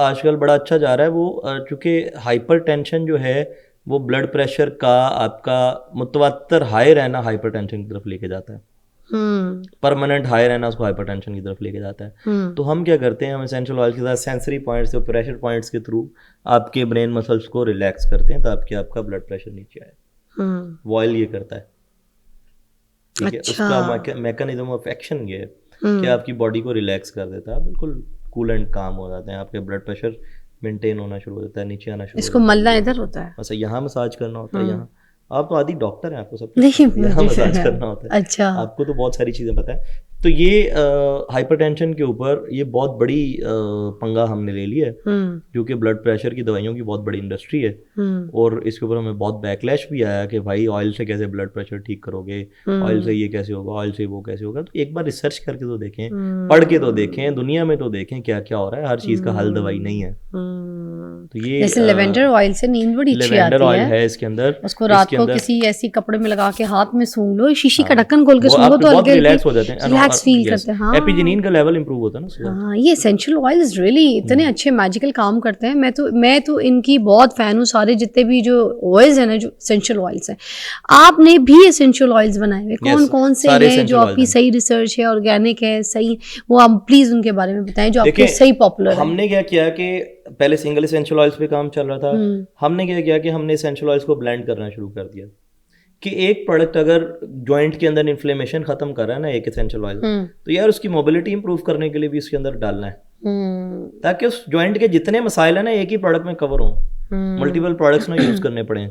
आजकल बड़ा अच्छा जा रहा है वो, चूंकि हाइपरटेंशन जो है वो ब्लड प्रेशर का आपका मुतवत्तर हाई रहना हाइपरटेंशन की तरफ लेके जाता है। परमानेंट हाई रहना उसको हाइपरटेंशन की तरफ लेके जाता है। तो हम क्या करते हैं, हम एसेंशियल ऑयल के साथ सेंसरी पॉइंट्स और प्रेशर पॉइंट्स के थ्रू आपके ब्रेन मसल्स को रिलैक्स करते हैं ताकि आपका ब्लड प्रेशर नीचे आए। वो ऑयल ये करता है, ठीक है। उसका मैकेनिज्म ऑफ एक्शन ये है कि आपकी बॉडी को रिलैक्स कर देता है, बिल्कुल कूल एंड काम हो जाते हैं, आपके ब्लड प्रेशर मेंटेन होना शुरू हो जाता है, नीचे आना शुरू इसको हो जाता है। मलना इधर होता है? अच्छा, यहाँ मसाज करना होता है, यहाँ आप तो आदि डॉक्टर हैं, आपको सब नहीं, यहाँ मुझे मसाज करना होता है। अच्छा, आपको तो बहुत सारी चीज़ें पता है। तो ये हाइपरटेंशन के ऊपर ये बहुत बड़ी पंगा हमने ले लिया है, क्योंकि ब्लड प्रेशर की दवाइयों की बहुत बड़ी इंडस्ट्री है और इसके ऊपर हमें बहुत बैकलैश भी आया कि भाई ऑयल से कैसे ब्लड प्रेशर ठीक करोगे, ऑयल से ये कैसे होगा, ऑयल से वो कैसे होगा। तो एक बार रिसर्च करके तो देखें, पढ़ के तो देखें, दुनिया में तो देखें क्या क्या हो रहा है। हर चीज़ का हल दवाई नहीं है। तो ये जैसे लेवेंडर ऑयल से नींद बड़ी अच्छी लेवेंडर आती ऑयल है इसके अंदर, उसको रात को किसी ऐसी कपड़े में लगा के हाथ में सूंघ लो, शीशी का ढक्कन खोल के वो सूंघो आप तो बहुत हल्के रिलैक्स हो जाते हैं, रिलैक्स फील करते हैं। हाँ, एपिजिनिन का लेवल इंप्रूव होता है ना उससे। हाँ, ये एसेंशियल ऑयल्स रियली इतने अच्छे मैजिकल काम करते हैं। मैं तो इनकी बहुत फैन हूँ। सारे जितने भी जो ऑयल्स हैं ना, जो एसेंशियल ऑयल्स हैं, आपने भी एसेंशियल ऑयल्स बनाए हुए कौन कौन से हैं जो आपकी सही रिसर्च है, ऑर्गेनिक है, सही, वो आप प्लीज उनके बारे में बताएं जो आपके सही पॉपुलर है। हमने क्या किया कि पहले सिंगल एसेंशियल ऑयल्स पे काम चल रहा था, हमने क्या किया कि हमने एसेंशियल ऑयल्स को ब्लेंड करना शुरू कर दिया कि एक प्रोडक्ट अगर जॉइंट के अंदर इन्फ्लेमेशन खत्म कर रहा है ना, एक एसेंशियल ऑयल, तो यार उसकी मोबिलिटी इंप्रूव करने के लिए भी इसके अंदर डालना है, ताकि उस जॉइंट के जितने मसाइल है ना एक ही प्रोडक्ट में कवर हों, मल्टीपल प्रोडक्ट्स ना यूज करने पड़े।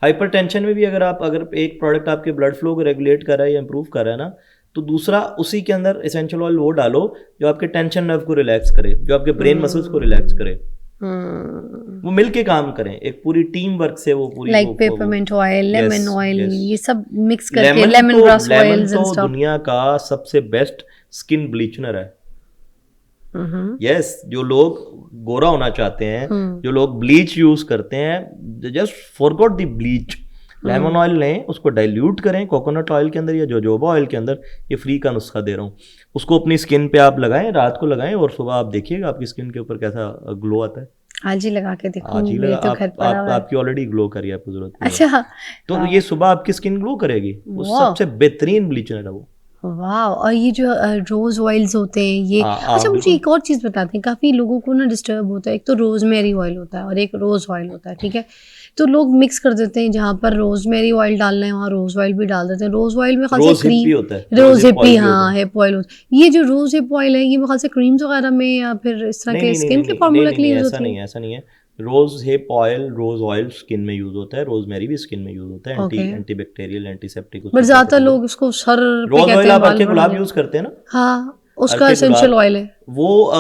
हाइपरटेंशन में भी अगर एक प्रोडक्ट आपके ब्लड फ्लो को रेगुलेट कर रहा है या इंप्रूव कर रहा है ना, तो दूसरा उसी के अंदर एसेंशियल ऑयल वो डालो जो आपके टेंशन नर्व को रिलैक्स करे, जो आपके ब्रेन मसल्स को रिलैक्स करे, वो मिलके काम करें, एक पूरी टीम वर्क से वो पूरी like peppermint oil, lemon oil, ये सब मिक्स करके, lemon grass oils and stuff. दुनिया का सबसे बेस्ट स्किन ब्लीचनर है। यस, जो लोग गोरा होना चाहते हैं, जो लोग ब्लीच यूज करते हैं, just forgot the bleach. Lemon oil लें, उसको डाइल्यूट करें कोकोनट ऑयल के अंदर या जोजोबा ऑयल के अंदर, ये फ्री का नुस्खा दे रहा हूँ, उसको अपनी स्किन पे आप लगाएं, रात को लगाएं और सुबह आप देखिएगा आपकी स्किन के ऊपर कैसा ग्लो आता है। आज ही लगा के देखूं, आज ही लगा, तो घर पर आपकी ऑलरेडी ग्लो करी है, आपको जरूरत नहीं है। अच्छा, तो ये सुबह आपकी स्किन ग्लो करेगी, वो सबसे बेहतरीन ब्लीचनर है वो। वाह। और ये जो रोज ऑयल्स होते हैं ये, अच्छा मुझे एक और चीज़ बताते हैं, काफ़ी लोगों को ना डिस्टर्ब होता है, एक तो रोजमेरी ऑयल होता है और एक रोज ऑयल होता है, ठीक है। तो लोग मिक्स कर देते हैं, जहाँ पर रोजमेरी ऑयल डालना है वहाँ रोज ऑयल भी डाल देते हैं। रोज ऑयल में खास क्रीम होता है, रोज हिप्पी, हाँ, हिप ऑयल होता है। ये जो रोज हिप ऑयल है ये मेरे ख्याल से क्रीम्स वगैरह में या फिर इस तरह के स्किन के फॉर्मूला के लिए यूज होती है। ऐसा नहीं है। Rose hip oil, rose oil skin में यूज होता है, रोजमेरी भी स्किन में यूज होता है, एंटी बैक्टीरियल, एंटीसेप्टिक। बट ज्यादातर लोग इसको सर पे कहते हैं। रोज ऑयल आप अर्के गुलाब यूज करते हैं ना? हाँ, उसका एसेंशियल ऑयल है वो,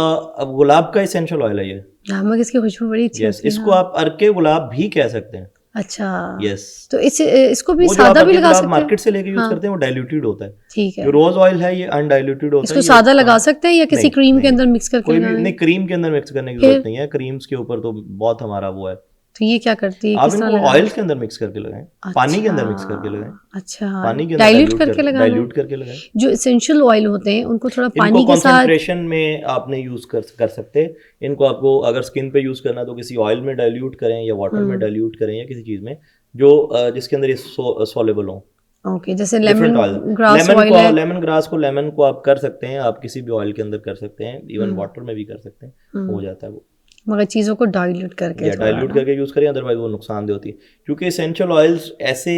गुलाब का एसेंशियल ऑयल है ये। नमक, इसकी खुशबू बड़ी अच्छी होती है। इसको आप अर्के गुलाब भी कह सकते हैं। अच्छा, यस। तो इसको भी सादा भी लगा सकते हैं, मार्केट से लेके यूज करते हैं, वो डाइल्यूटेड होता है। ठीक है। जो रोज ऑयल है ये अनडाइल्यूटेड होता है। इसको सादा लगा सकते हैं या किसी क्रीम के अंदर मिक्स करके? कोई भी नहीं, क्रीम के अंदर मिक्स करने की जरूरत नहीं है, क्रीम्स के ऊपर तो बहुत हमारा वो है। तो ये क्या करती है? आप इनको ऑयल के अंदर मिक्स करके लगाएं, पानी के अंदर मिक्स करके लगाएं। अच्छा, पानी के अंदर डाइल्यूट करके लगाएं। डाइल्यूट करके लगाएं। जो एसेंशियल ऑयल होते हैं उनको थोड़ा पानी के साथ कंसंट्रेशन में आपने यूज कर सकते हैं इनको। आपको अगर स्किन पे यूज करना तो किसी ऑयल में डाइल्यूट करें या वाटर में डाइल्यूट करें या किसी चीज में जो जिसके अंदर ये सोलेबल हो। ओके, जैसे लेमन ग्रास ऑयल है। लेमन ग्रास को, लेमन को आप कर सकते हैं, आप किसी भी ऑयल के अंदर कर सकते हैं, इवन वाटर में भी कर सकते हैं, हो जाता है वो। मगर चीज़ों को डाइल्यूट करके यूज़ करें, अदरवाइज वो नुकसानदेह होती है। क्योंकि एसेंशियल ऑयल्स ऐसे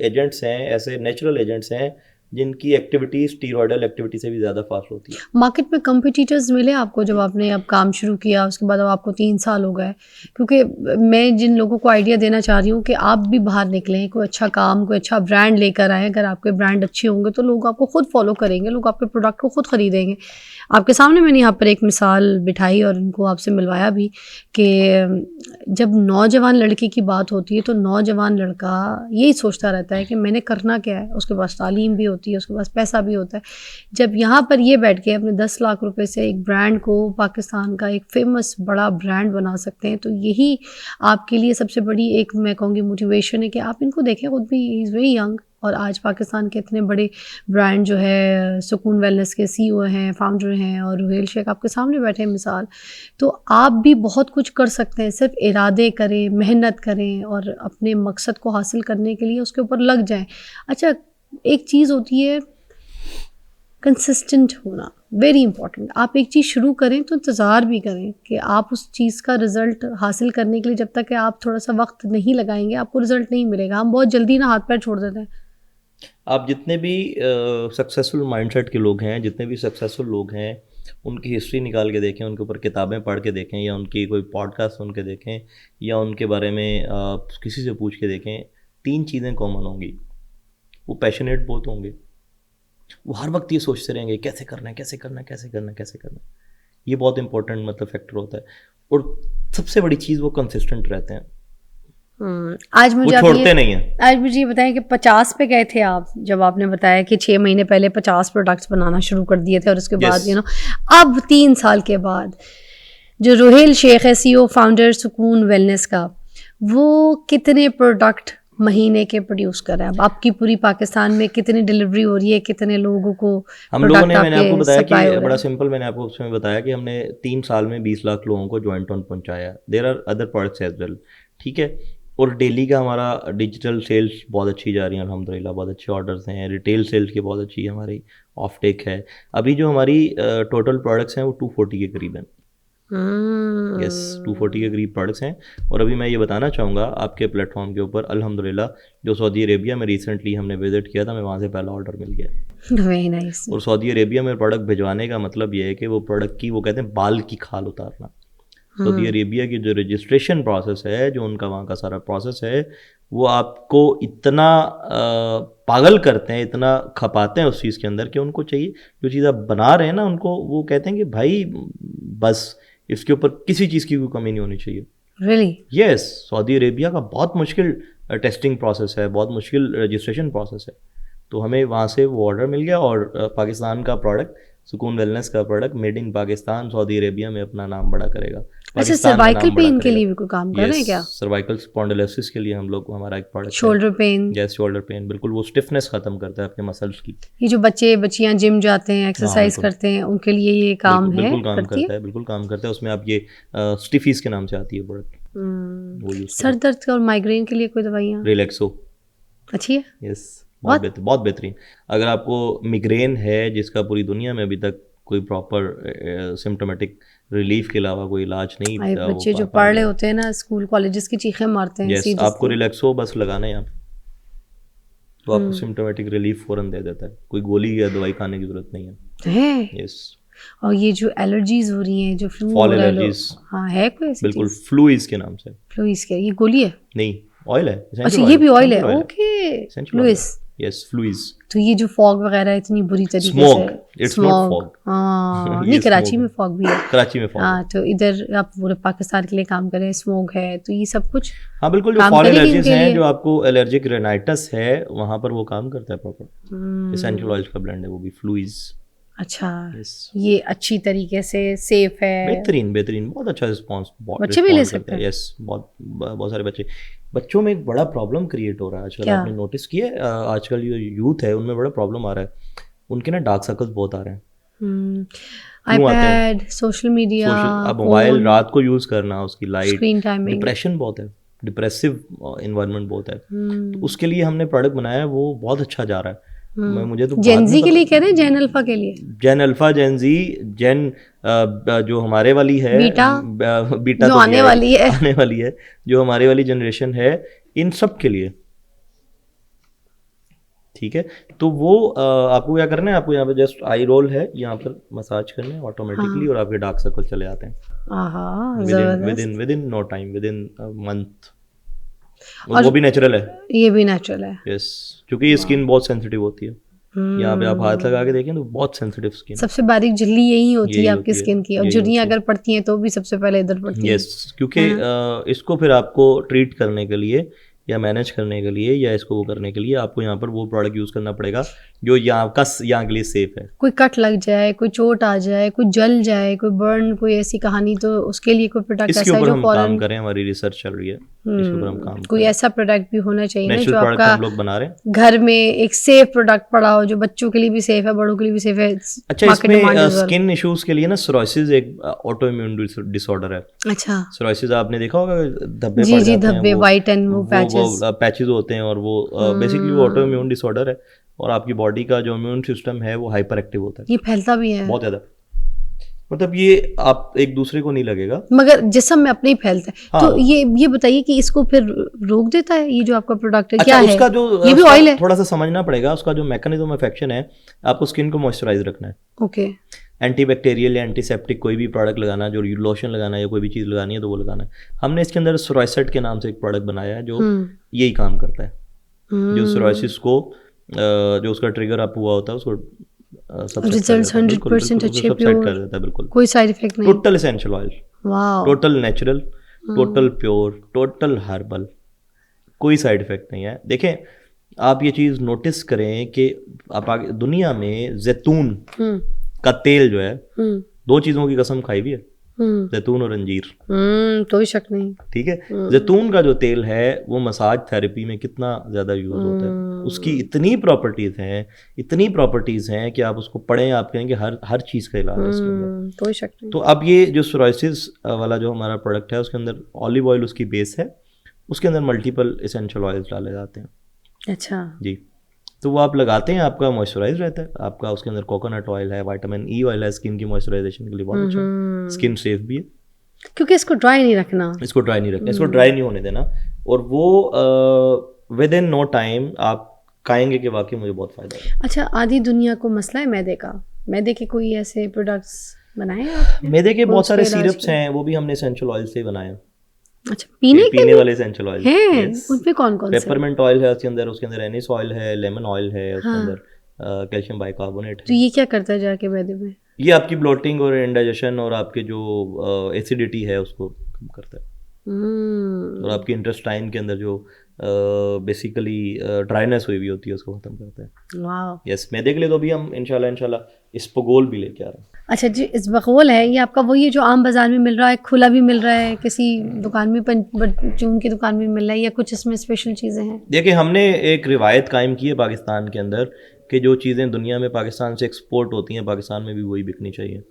एजेंट्स हैं, ऐसे नेचुरल एजेंट्स हैं जिनकी एक्टिविटी स्टीरॉयडल एक्टिविटी से भी ज़्यादा फास्ट होती है। मार्केट में कंपिटिटर्स मिले आपको जब आपने अब काम शुरू किया, उसके बाद अब आपको 3 साल हो गए? क्योंकि मैं जिन लोगों को आइडिया देना चाह रही हूँ कि आप भी बाहर निकलें, कोई अच्छा काम, कोई अच्छा ब्रांड लेकर आएँ। अगर आपके ब्रांड अच्छे होंगे तो लोग आपको खुद फॉलो करेंगे, लोग आपके प्रोडक्ट को खुद ख़रीदेंगे। आपके सामने मैंने यहाँ पर एक मिसाल बिठाई और इनको आपसे मिलवाया भी कि जब नौजवान लड़के की बात होती है तो नौजवान लड़का यही सोचता रहता है कि मैंने करना क्या है। उसके पास तालीम भी होती होती है, उसके पास पैसा भी होता है। जब यहाँ पर ये बैठ के अपने 10 लाख रुपए से एक ब्रांड को पाकिस्तान का एक फेमस बड़ा ब्रांड बना सकते हैं, तो यही आपके लिए सबसे बड़ी एक मैं कहूँगी मोटिवेशन है कि आप इनको देखें। खुद भी ही इज़ वेरी यंग और आज पाकिस्तान के इतने बड़े ब्रांड जो है सुकून वेलनेस के CEO हैं, फाउंडर हैं, और रुहेल शेख आपके सामने बैठे हैं मिसाल। तो आप भी बहुत कुछ कर सकते हैं, सिर्फ इरादे करें, मेहनत करें और अपने मकसद को हासिल करने के लिए उसके ऊपर लग जाएं। अच्छा, एक चीज़ होती है कंसिस्टेंट होना, वेरी इंपॉर्टेंट। आप एक चीज़ शुरू करें तो इंतज़ार भी करें कि आप उस चीज़ का रिज़ल्ट हासिल करने के लिए जब तक कि आप थोड़ा सा वक्त नहीं लगाएंगे आपको रिज़ल्ट नहीं मिलेगा। हम बहुत जल्दी ना हाथ पैर छोड़ देते हैं। आप जितने भी सक्सेसफुल माइंडसेट के लोग हैं, जितने भी सक्सेसफुल लोग हैं, उनकी हिस्ट्री निकाल के देखें, उनके ऊपर किताबें पढ़ के देखें, या उनकी कोई पॉडकास्ट सुन के देखें, या उनके बारे में किसी से पूछ के देखें, 3 चीज़ें कॉमन होंगी। वो पैशनेट बहुत होंगे, वो हर वक्त ये सोचते रहेंगे कैसे करना है, कैसे करना है, कैसे करना है, कैसे करना है। ये बहुत इंपॉर्टेंट मतलब फैक्टर होता है। और सबसे बड़ी चीज़ वो कंसिस्टेंट रहते हैं, आज मुझे वो छोड़ते नहीं हैं। आज मुझे ये बताएं कि 50 पे गए थे आप, जब आपने बताया कि 6 महीने पहले 50 प्रोडक्ट्स बनाना शुरू कर दिए थे, और उसके बाद अब 3 साल के बाद जो रुहेल शेख है CEO फाउंडर सुकून वेलनेस का, वो कितने प्रोडक्ट महीने के प्रोड्यूस कर रहा है? अब आपकी पूरी पाकिस्तान में कितनी डिलीवरी हो रही है, कितने लोगों को हम लोगों ने, मैंने आपको बताया कि बड़ा सिंपल, मैंने आपको उसमें बताया कि हमने 3 साल में 20 लाख लोगों को जॉइंट ऑन पहुंचाया। There are other products as well, ठीक है। और डेली का हमारा डिजिटल सेल्स बहुत अच्छी जा रही है अल्हम्दुलिल्लाह, बहुत अच्छे ऑर्डर्स हैं। रिटेल सेल्स की बहुत अच्छी हमारी ऑफ टेक है। अभी जो हमारी टोटल प्रोडक्ट्स हैं वो 240 के करीब हैं। यस, 240 के करीब प्रोडक्ट्स हैं। और अभी मैं ये बताना चाहूँगा आपके प्लेटफॉर्म के ऊपर, अल्हम्दुलिल्लाह जो सऊदी अरेबिया में रिसेंटली हमने विजिट किया था, मैं वहाँ से पहला ऑर्डर मिल गया। Very nice. और सऊदी अरेबिया में प्रोडक्ट भिजवाने का मतलब ये है कि वो प्रोडक्ट की, वो कहते हैं बाल की खाल उतारना। सऊदी अरेबिया की जो रजिस्ट्रेशन प्रोसेस है, जो उनका वहाँ का सारा प्रोसेस है, वो आपको इतना पागल करते हैं, इतना खपाते हैं उस चीज़ के अंदर कि उनको चाहिए जो चीज़ आप बना रहे हैं ना, उनको वो कहते हैं कि भाई बस इसके ऊपर किसी चीज़ की कोई कमी नहीं होनी चाहिए। रियली? यस, सऊदी अरेबिया का बहुत मुश्किल टेस्टिंग प्रोसेस है, बहुत मुश्किल रजिस्ट्रेशन प्रोसेस है। तो हमें वहाँ से वो ऑर्डर मिल गया, और पाकिस्तान का प्रोडक्ट, सुकून वेलनेस का product made in Pakistan, Saudi Arabia में अपना नाम बड़ा करेगा। अच्छा, सर्वाइकल पेन के लिए भी कोई काम कर रहे हैं क्या? सर्वाइकल स्पॉन्डिलोसिस के लिए हम लोग, हमारा एक product, shoulder pain. Yes, shoulder pain, बिल्कुल वो स्टिफनेस खत्म करता है आपके मसल्स की। ये जो बच्चे बच्चियां जिम जाते हैं, एक्सरसाइज करते हैं, उनके लिए ये काम है? बिल्कुल काम करता है, बिल्कुल काम करता है। उसमें आप ये स्टिफीज के नाम से आती है प्रोडक्ट, वो यूज। सर दर्द और माइग्रेन के लिए कोई दवाइयाँ? रिलैक्सो अच्छी है। यस, बहुत बेहतरीन। अगर आपको मिग्रेन है, जिसका पूरी दुनिया में अभी तक कोई प्रॉपर सिम्टोमेटिक रिलीफ के अलावा कोई इलाज नहीं, बच्चे जो पढ़ रहे होते हैं ना स्कूल कॉलेजेस की चीखें मारते हैं। यस, आपको रिलैक्सो बस लगाना है, तो आपको सिम्टोमेटिक रिलीफ फौरन दे देता है, कोई गोली या दवाई खाने की जरूरत नहीं है। यस। और ये जो एलर्जीज हो रही हैं, जो फ्लू, फॉल एलर्जीज, हाँ है कोई ऐसी? बिल्कुल, फ्लूइज के नाम से। फ्लूइज के, ये गोली है? नहीं, ऑयल है। अच्छा, ये भी ऑयल है। ओके, फ्लूइज। यस, फ्लूइज। तो ये जो फॉग वगैरह इतनी बुरी तरीके से, इट्स नॉट फॉग। हाँ, नहीं, कराची में फॉग भी है। कराची में फॉग, हाँ, तो इधर आप पूरे पाकिस्तान के लिए काम कर रहे हैं, स्मोक है, तो ये सब कुछ, हाँ बिल्कुल, जो फॉल एलर्जीज हैं, जो आपको एलर्जिक रेनाइटिस है, वहाँ पर वो काम करता है प्रॉपर। एसेंशियल ऑयल्स का ब्लेंड है वो भी, फ्लूइज। अच्छा, ये अच्छी तरीके से सेफ है? बेहतरीन, बहुत अच्छा रिस्पॉन्स। बच्चे भी ले सकते हैं? यस, बहुत सारे बच्चों में एक बड़ा प्रॉब्लम क्रिएट हो रहा है आजकल। आपने नोटिस किया है, आजकल जो यूथ है उनमें बड़ा प्रॉब्लम आ रहा है, उनके ना डार्क सर्कल्स बहुत आ रहे हैं। आईपैड, सोशल मीडिया, अब मोबाइल रात को यूज करना, उसकी लाइट, स्क्रीन टाइमिंग, डिप्रेशन बहुत है, डिप्रेसिव इन्वायरमेंट बहुत है। तो उसके लिए हमने प्रोडक्ट बनाया है, वो बहुत अच्छा जा रहा है। मुझे तो जेन जी के लिए कह रहे हैं, जेन अल्फा के लिए? जेन अल्फा, जेन जी, जेन जो हमारे वाली है, बीटा जो आने वाली है, जो हमारे वाली जनरेशन है, इन सब के लिए, ठीक है। तो वो आपको क्या करना है, आपको यहाँ पे जस्ट आई रोल है, यहाँ पर मसाज करना है ऑटोमेटिकली, और आपके डार्क सर्कल चले आते हैं within no time, within month. और वो भी नेचुरल है, ये भी नेचुरल है। यस, क्योंकि ये स्किन बहुत सेंसिटिव होती है। यहाँ पे आप हाथ लगा के देखें तो बहुत सेंसिटिव स्किन, सबसे बारीक झिल्ली यही होती है आपकी स्किन की, और झुर्रियाँ अगर पड़ती हैं तो भी सबसे पहले इधर पड़ती है। यस, क्योंकि इसको फिर आपको ट्रीट करने के लिए या मैनेज करने के लिए या इसको वो करने के लिए आपको यहाँ पर वो प्रोडक्ट यूज़ करना पड़ेगा जो यहाँ के लिए सेफ है। कोई कट लग जाए, कोई चोट आ जाए, कोई जल जाए, कोई बर्न, कोई ऐसी कहानी, तो उसके लिए कोई प्रोडक्ट इसके ऐसा है ऊपर जो हम काम कर रहे हैं, हमारी रिसर्च चल रही है, इसके ऊपर हम काम कर कोई रहे हैं। ऐसा प्रोडक्ट भी होना चाहिए ना नेचुरल जो प्रोडक्ट आपका हम लोग बना रहे हैं। घर में एक सेफ प्रोडक्ट पड़ा हो, जो बच्चों के लिए भी सेफ है, बड़ों के लिए भी सेफ है। अच्छा, मार्केट डिमांड इसमें as well। स्किन इश्यूज के लिए ना सोराइसिस एक ऑटो इम्यून डिसऑर्डर है। अच्छा, सोराइसिस आपने देखा होगा, धब्बे जी पड़ जी, जाते हैं, धब्बे, वो वाइट एंड वो पैचेस। पैचेस होते हैं, और वो बेसिकली वो ऑटो इम्यून डिसऑर्डर है, और आपकी बॉडी का जो इम्यून सिस्टम है वो हाइपर एक्टिव होता है, ये फैलता भी है, बहुत ज़्यादा। मतलब ये आप एक दूसरे को नहीं लगेगा, मगर जिस्म में अपने ही फैलता है। हाँ। तो ये बताइए कि इसको फिर रोक देता है ये जो आपका प्रोडक्ट है? अच्छा, क्या है उसका जो ये भी उसका ऑयल है? थोड़ा सा समझना पड़ेगा। उसका जो मैकेनिज्म ऑफ एक्शन है, आपको स्किन को मॉइस्चराइज रखना है। ओके, एंटीबैक्टीरियल या एंटीसेप्टिक कोई भी प्रोडक्ट लगाना, जो लोशन लगाना है या कोई भी चीज़ लगानी है तो वो लगाना है। हमने इसके अंदर सोराइसेट के नाम से एक प्रोडक्ट बनाया है जो यही काम करता है, जो सोराइसिस को जो उसका ट्रिगर अप हुआ होता है उसको रिजल्ट्स 100% अच्छे, सबसाइड कर देता है, बिल्कुल। कोई साइड इफेक्ट नहीं। Total essential oil, wow, total natural, total pure, total herbal, कोई साइड इफेक्ट नहीं है। देखें, आप ये चीज़ नोटिस करें कि आप आगे दुनिया में जैतून का तेल जो है, दो चीज़ों की कसम खाई हुई है, जैतून और अंजीर। कोई शक नहीं। ठीक है, जैतून का जो तेल है वो मसाज थेरेपी में कितना ज़्यादा यूज़ होता है, उसकी इतनी प्रॉपर्टीज़ हैं कि आप उसको पढ़ें, आप कहेंगे हर चीज़ का इलाज है इसके अंदर। कोई शक नहीं। तो अब ये जो सोराइसिस वाला जो हमारा प्रोडक्ट है, उसके अंदर ऑलिव ऑयल उसकी बेस है, उसके अंदर मल्टीपल एसेंशियल ऑयल्स डाले जाते हैं। अच्छा जी, तो वो आप लगाते हैं, आपका मॉइस्चराइज रहता है, आपका उसके अंदर कोकोनट ऑयल है, विटामिन ई ऑयल है, स्किन की मॉइस्चराइजेशन के लिए बहुत अच्छा है, स्किन सेफ भी है, क्योंकि इसको ड्राई नहीं रखना, इसको ड्राई नहीं रखना, इसको ड्राई नहीं होने देना, और वो विद इन नो टाइम आप खाएंगे कि वाकई मुझे बहुत फ़ायदा है। अच्छा, आधी दुनिया को मसला है मैदे का, मैदे के कोई ऐसे प्रोडक्ट्स बनाए हैं आपने? मैदे के बहुत सारे उसके इलाज सिरप्स हैं, वो भी हमने एसेंशियल ऑयल से बनाए हैं। अच्छा, पीने वाले एसेंशियल ऑयल हैं, उनपे कौन कौन से? पेपरमिंट ऑयल है उसके अंदर एनिस ऑयल है, लेमन ऑयल है, उसके अंदर कैल्शियम बाइकार्बोनेट है। तो ये क्या करता है जाके मैदे में? ये आपकी ब्लोटिंग और इंडाइजेशन और आपके जो एसिडिटी है उसको कम करता है, और आपकी इंटेस्टाइन के अंदर जो बेसिकली ड्राइनेस हुई हुई होती है उसको खत्म करता है। वाह, यस, मैदे के लिए तो भी हम इंशाल्लाह इसबगोल भी लेके आ रहे हैं। अच्छा जी, इसबगोल है ये आपका वही है जो आम बाजार में मिल रहा है, खुला भी मिल रहा है, किसी दुकान में चून की दुकान में मिल रहा है, या कुछ इसमें स्पेशल चीज़ें हैं? देखिए, हमने एक रिवायत कायम की है पाकिस्तान के अंदर कि जो चीज़ें दुनिया में पाकिस्तान से एक्सपोर्ट होती हैं, पाकिस्तान में भी वही बिकनी चाहिए।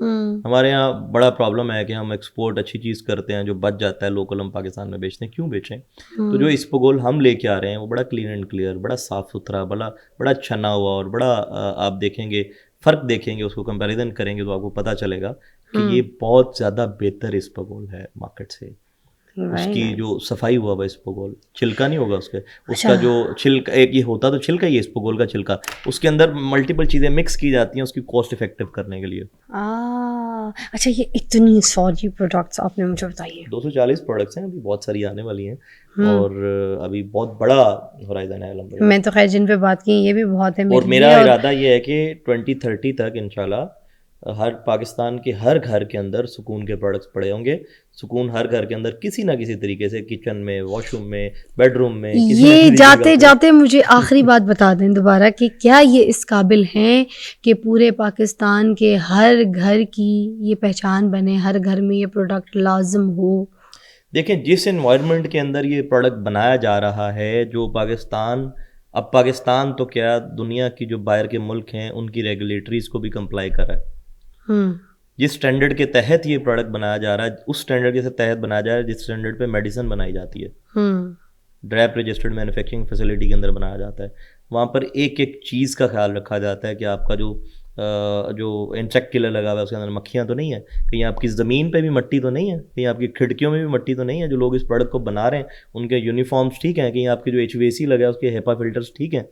हमारे यहाँ बड़ा प्रॉब्लम है कि हम एक्सपोर्ट अच्छी चीज़ करते हैं, जो बच जाता है लोकल हम पाकिस्तान में बेचते हैं, क्यों बेचें? तो जो इसबगोल हम लेके आ रहे हैं वो बड़ा क्लीन एंड क्लियर, बड़ा साफ़ सुथरा, बड़ा छना हुआ, और बड़ा आप देखेंगे, फ़र्क देखेंगे, उसको कंपैरिजन करेंगे तो आपको पता चलेगा कि ये बहुत ज़्यादा बेहतर इसबगोल है मार्केट से। उसकी जो सफाई हुआ हुआ इसबगोल, छिलका नहीं होगा उसका जो छिलका, एक ये होता तो छिलका ही है इसबगोल का छिलका, उसके अंदर मल्टीपल चीज़ें मिक्स की जाती हैं उसकी कॉस्ट इफेक्टिव करने के लिए। अच्छा, ये इतनी सारी प्रोडक्ट्स आपने मुझे बताई है। 240 प्रोडक्ट्स हैं, अभी बहुत सारी आने वाली हैं, और अभी बहुत बड़ा होराइजन है अल्हम्दुलिल्लाह। मैं तो खैर जिन पे बात की ये भी बहुत है, और मेरा इरादा ये है कि 2030 तक इंशाल्लाह हर पाकिस्तान के हर घर के अंदर सुकून के प्रोडक्ट्स पड़े होंगे। सुकून हर घर के अंदर किसी ना किसी तरीके से, किचन में, वॉशरूम में, बेडरूम में, ये जाते जाते मुझे आखिरी बात बता दें दोबारा कि क्या ये इस काबिल हैं कि पूरे पाकिस्तान के हर घर की ये पहचान बने, हर घर में ये प्रोडक्ट लाजम हो? देखें, जिस एनवायरनमेंट के अंदर ये प्रोडक्ट बनाया जा रहा है, जो पाकिस्तान तो क्या, दुनिया की जो बाहर के मुल्क हैं उनकी रेगुलेटरीज को भी कंप्लाई कर रहा है। जिस स्टैंडर्ड के तहत ये प्रोडक्ट बनाया जा रहा है, उस स्टैंडर्ड के तहत बनाया जा रहा है जिस स्टैंडर्ड पे मेडिसिन बनाई जाती है, ड्रैप रजिस्टर्ड मैन्युफैक्चरिंग फैसिलिटी के अंदर बनाया जाता है। वहाँ पर एक एक चीज़ का ख्याल रखा जाता है कि आपका जो इंसेक्ट किलर लगा हुआ है उसके अंदर मक्खियाँ तो नहीं है, कहीं आपकी ज़मीन पे भी मट्टी तो नहीं है, कहीं आपकी खिड़कियों में भी मट्टी तो नहीं है, जो लोग इस प्रोडक्ट को बना रहे हैं उनके यूनिफॉर्म्स ठीक हैं, कहीं आपके जो HVAC लगा है उसके HEPA फिल्टर्स ठीक हैं,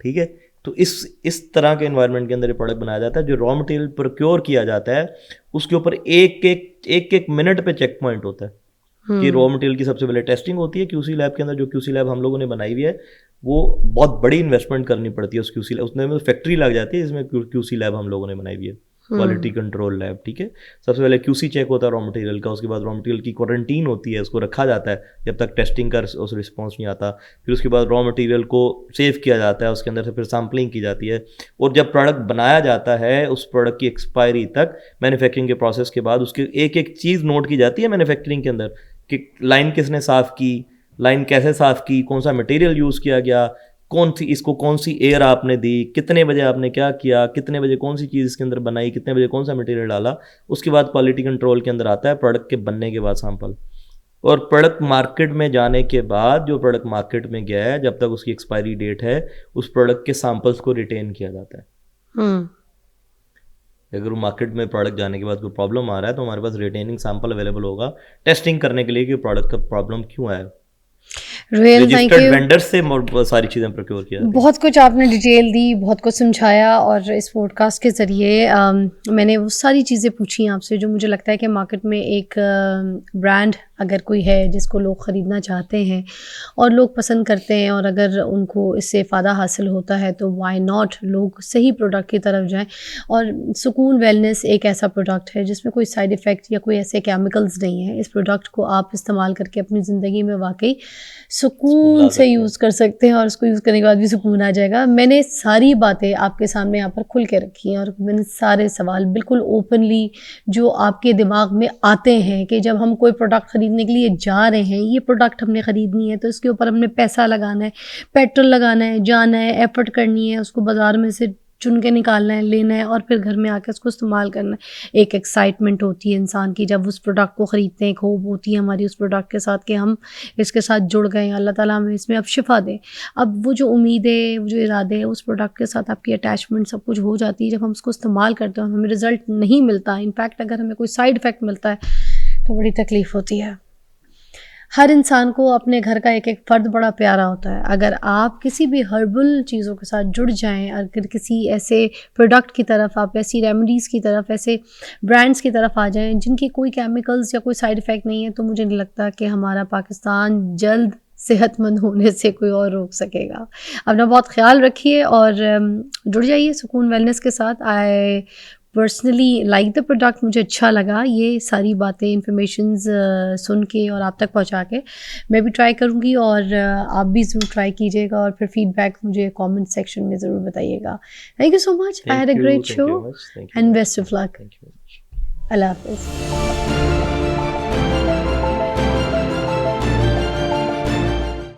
ठीक है। तो इस तरह के एनवायरनमेंट के अंदर ये प्रोडक्ट बनाया जाता है। जो रॉ मटेरियल प्रोक्योर किया जाता है उसके ऊपर एक मिनट पे चेक पॉइंट होता है कि रॉ मटेरियल की सबसे पहले टेस्टिंग होती है QC लैब के अंदर। जो QC लैब हम लोगों ने बनाई हुई है वो बहुत बड़ी इन्वेस्टमेंट करनी पड़ती है उस QC लैब, उसमें फैक्ट्री लग जाती है जिसमें QC लैब हम लोगों ने बनाई हुई है। क्वालिटी कंट्रोल लैब, ठीक है। सबसे पहले QC चेक होता है रॉ मटेरियल का, उसके बाद रॉ मटेरियल की क्वारंटीन होती है, उसको रखा जाता है जब तक टेस्टिंग का उस रिस्पॉन्स नहीं आता। फिर उसके बाद रॉ मटेरियल को सेव किया जाता है, उसके अंदर से फिर सैम्पलिंग की जाती है, और जब प्रोडक्ट बनाया जाता है उस प्रोडक्ट की एक्सपायरी तक मैन्युफैक्चरिंग के प्रोसेस के बाद उसकी एक एक चीज़ नोट की जाती है मैन्युफैक्चरिंग के अंदर, कि लाइन किसने साफ़ की, लाइन कैसे साफ़ की, कौन सा मटेरियल यूज़ किया गया, कौन सी एयर आपने दी, कितने बजे आपने क्या किया, कितने बजे कौन सी चीज़ इसके अंदर बनाई, कितने बजे कौन सा मटेरियल डाला। उसके बाद क्वालिटी कंट्रोल के अंदर आता है प्रोडक्ट के बनने के बाद सैंपल, और प्रोडक्ट मार्केट में जाने के बाद जो प्रोडक्ट मार्केट में गया है जब तक उसकी एक्सपायरी डेट है उस प्रोडक्ट के सैंपल्स को रिटेन किया जाता है। अगर वो मार्केट में प्रोडक्ट जाने के बाद कोई प्रॉब्लम आ रहा है तो हमारे पास रिटेनिंग सैंपल अवेलेबल होगा टेस्टिंग करने के लिए कि प्रोडक्ट का प्रॉब्लम क्यों आया। रजिस्टर्ड वेंडर से सारी चीज़ें प्रोक्योर किया। बहुत कुछ आपने डिटेल दी, बहुत कुछ समझाया, और इस पॉडकास्ट के ज़रिए मैंने वो सारी चीज़ें पूछी आपसे जो मुझे लगता है कि मार्केट में एक ब्रांड अगर कोई है जिसको लोग ख़रीदना चाहते हैं और लोग पसंद करते हैं, और अगर उनको इससे फ़ायदा हासिल होता है तो वाई नॉट लोग सही प्रोडक्ट की तरफ जाएं। और सुकून वेलनेस एक ऐसा प्रोडक्ट है जिसमें कोई साइड इफ़ेक्ट या कोई ऐसे केमिकल्स नहीं है। इस प्रोडक्ट को आप इस्तेमाल करके अपनी ज़िंदगी में वाकई सुकून से यूज़ कर सकते हैं, और उसको यूज़ करने के बाद भी सुकून आ जाएगा। मैंने सारी बातें आपके सामने यहाँ पर खुल के रखी हैं, और मैंने सारे सवाल बिल्कुल ओपनली जो आपके दिमाग में आते हैं कि जब हम कोई प्रोडक्ट ख़रीदने के लिए जा रहे हैं, ये प्रोडक्ट हमने ख़रीदनी है तो इसके ऊपर हमने पैसा लगाना है, पेट्रोल लगाना है, जाना है, एफर्ट करनी है, उसको बाज़ार में से चुन के निकालना है, लेना है, और फिर घर में आकर उसको इस्तेमाल करना है। एक एक्साइटमेंट होती है इंसान की जब उस प्रोडक्ट को ख़रीदते हैं, एक होप होती है हमारी उस प्रोडक्ट के साथ कि हम इसके साथ जुड़ गए हैं, अल्लाह ताला हमें इसमें अब शिफा दे। अब वो जो उम्मीदें, वो जो इरादे हैं, उस प्रोडक्ट के साथ आपकी अटैचमेंट सब कुछ हो जाती है। जब हम उसको इस्तेमाल करते हैं और हमें रिज़ल्ट नहीं मिलता, इनफैक्ट अगर हमें कोई साइड इफ़ेक्ट मिलता है तो बड़ी तकलीफ़ होती है। हर इंसान को अपने घर का एक एक फ़र्द बड़ा प्यारा होता है। अगर आप किसी भी हर्बल चीज़ों के साथ जुड़ जाएं, अगर किसी ऐसे प्रोडक्ट की तरफ, आप ऐसी रेमेडीज़ की तरफ, ऐसे ब्रांड्स की तरफ आ जाएं जिनकी कोई केमिकल्स या कोई साइड इफ़ेक्ट नहीं है, तो मुझे नहीं लगता कि हमारा पाकिस्तान जल्द सेहतमंद होने से कोई और रोक सकेगा। अपना बहुत ख्याल रखिए और जुड़ जाइए सुकून वेलनेस के साथ। I personally like the product, मुझे अच्छा लगा ये सारी बातें, इन्फॉर्मेशंस सुन के और आप तक पहुंचा के। मैं भी ट्राई करूंगी और आप भी ज़रूर ट्राई कीजिएगा, और फिर फीडबैक मुझे कमेंट सेक्शन में ज़रूर बताइएगा। Thank you so much, I had a great show and best of luck. अल्लाह हाफ़िज़।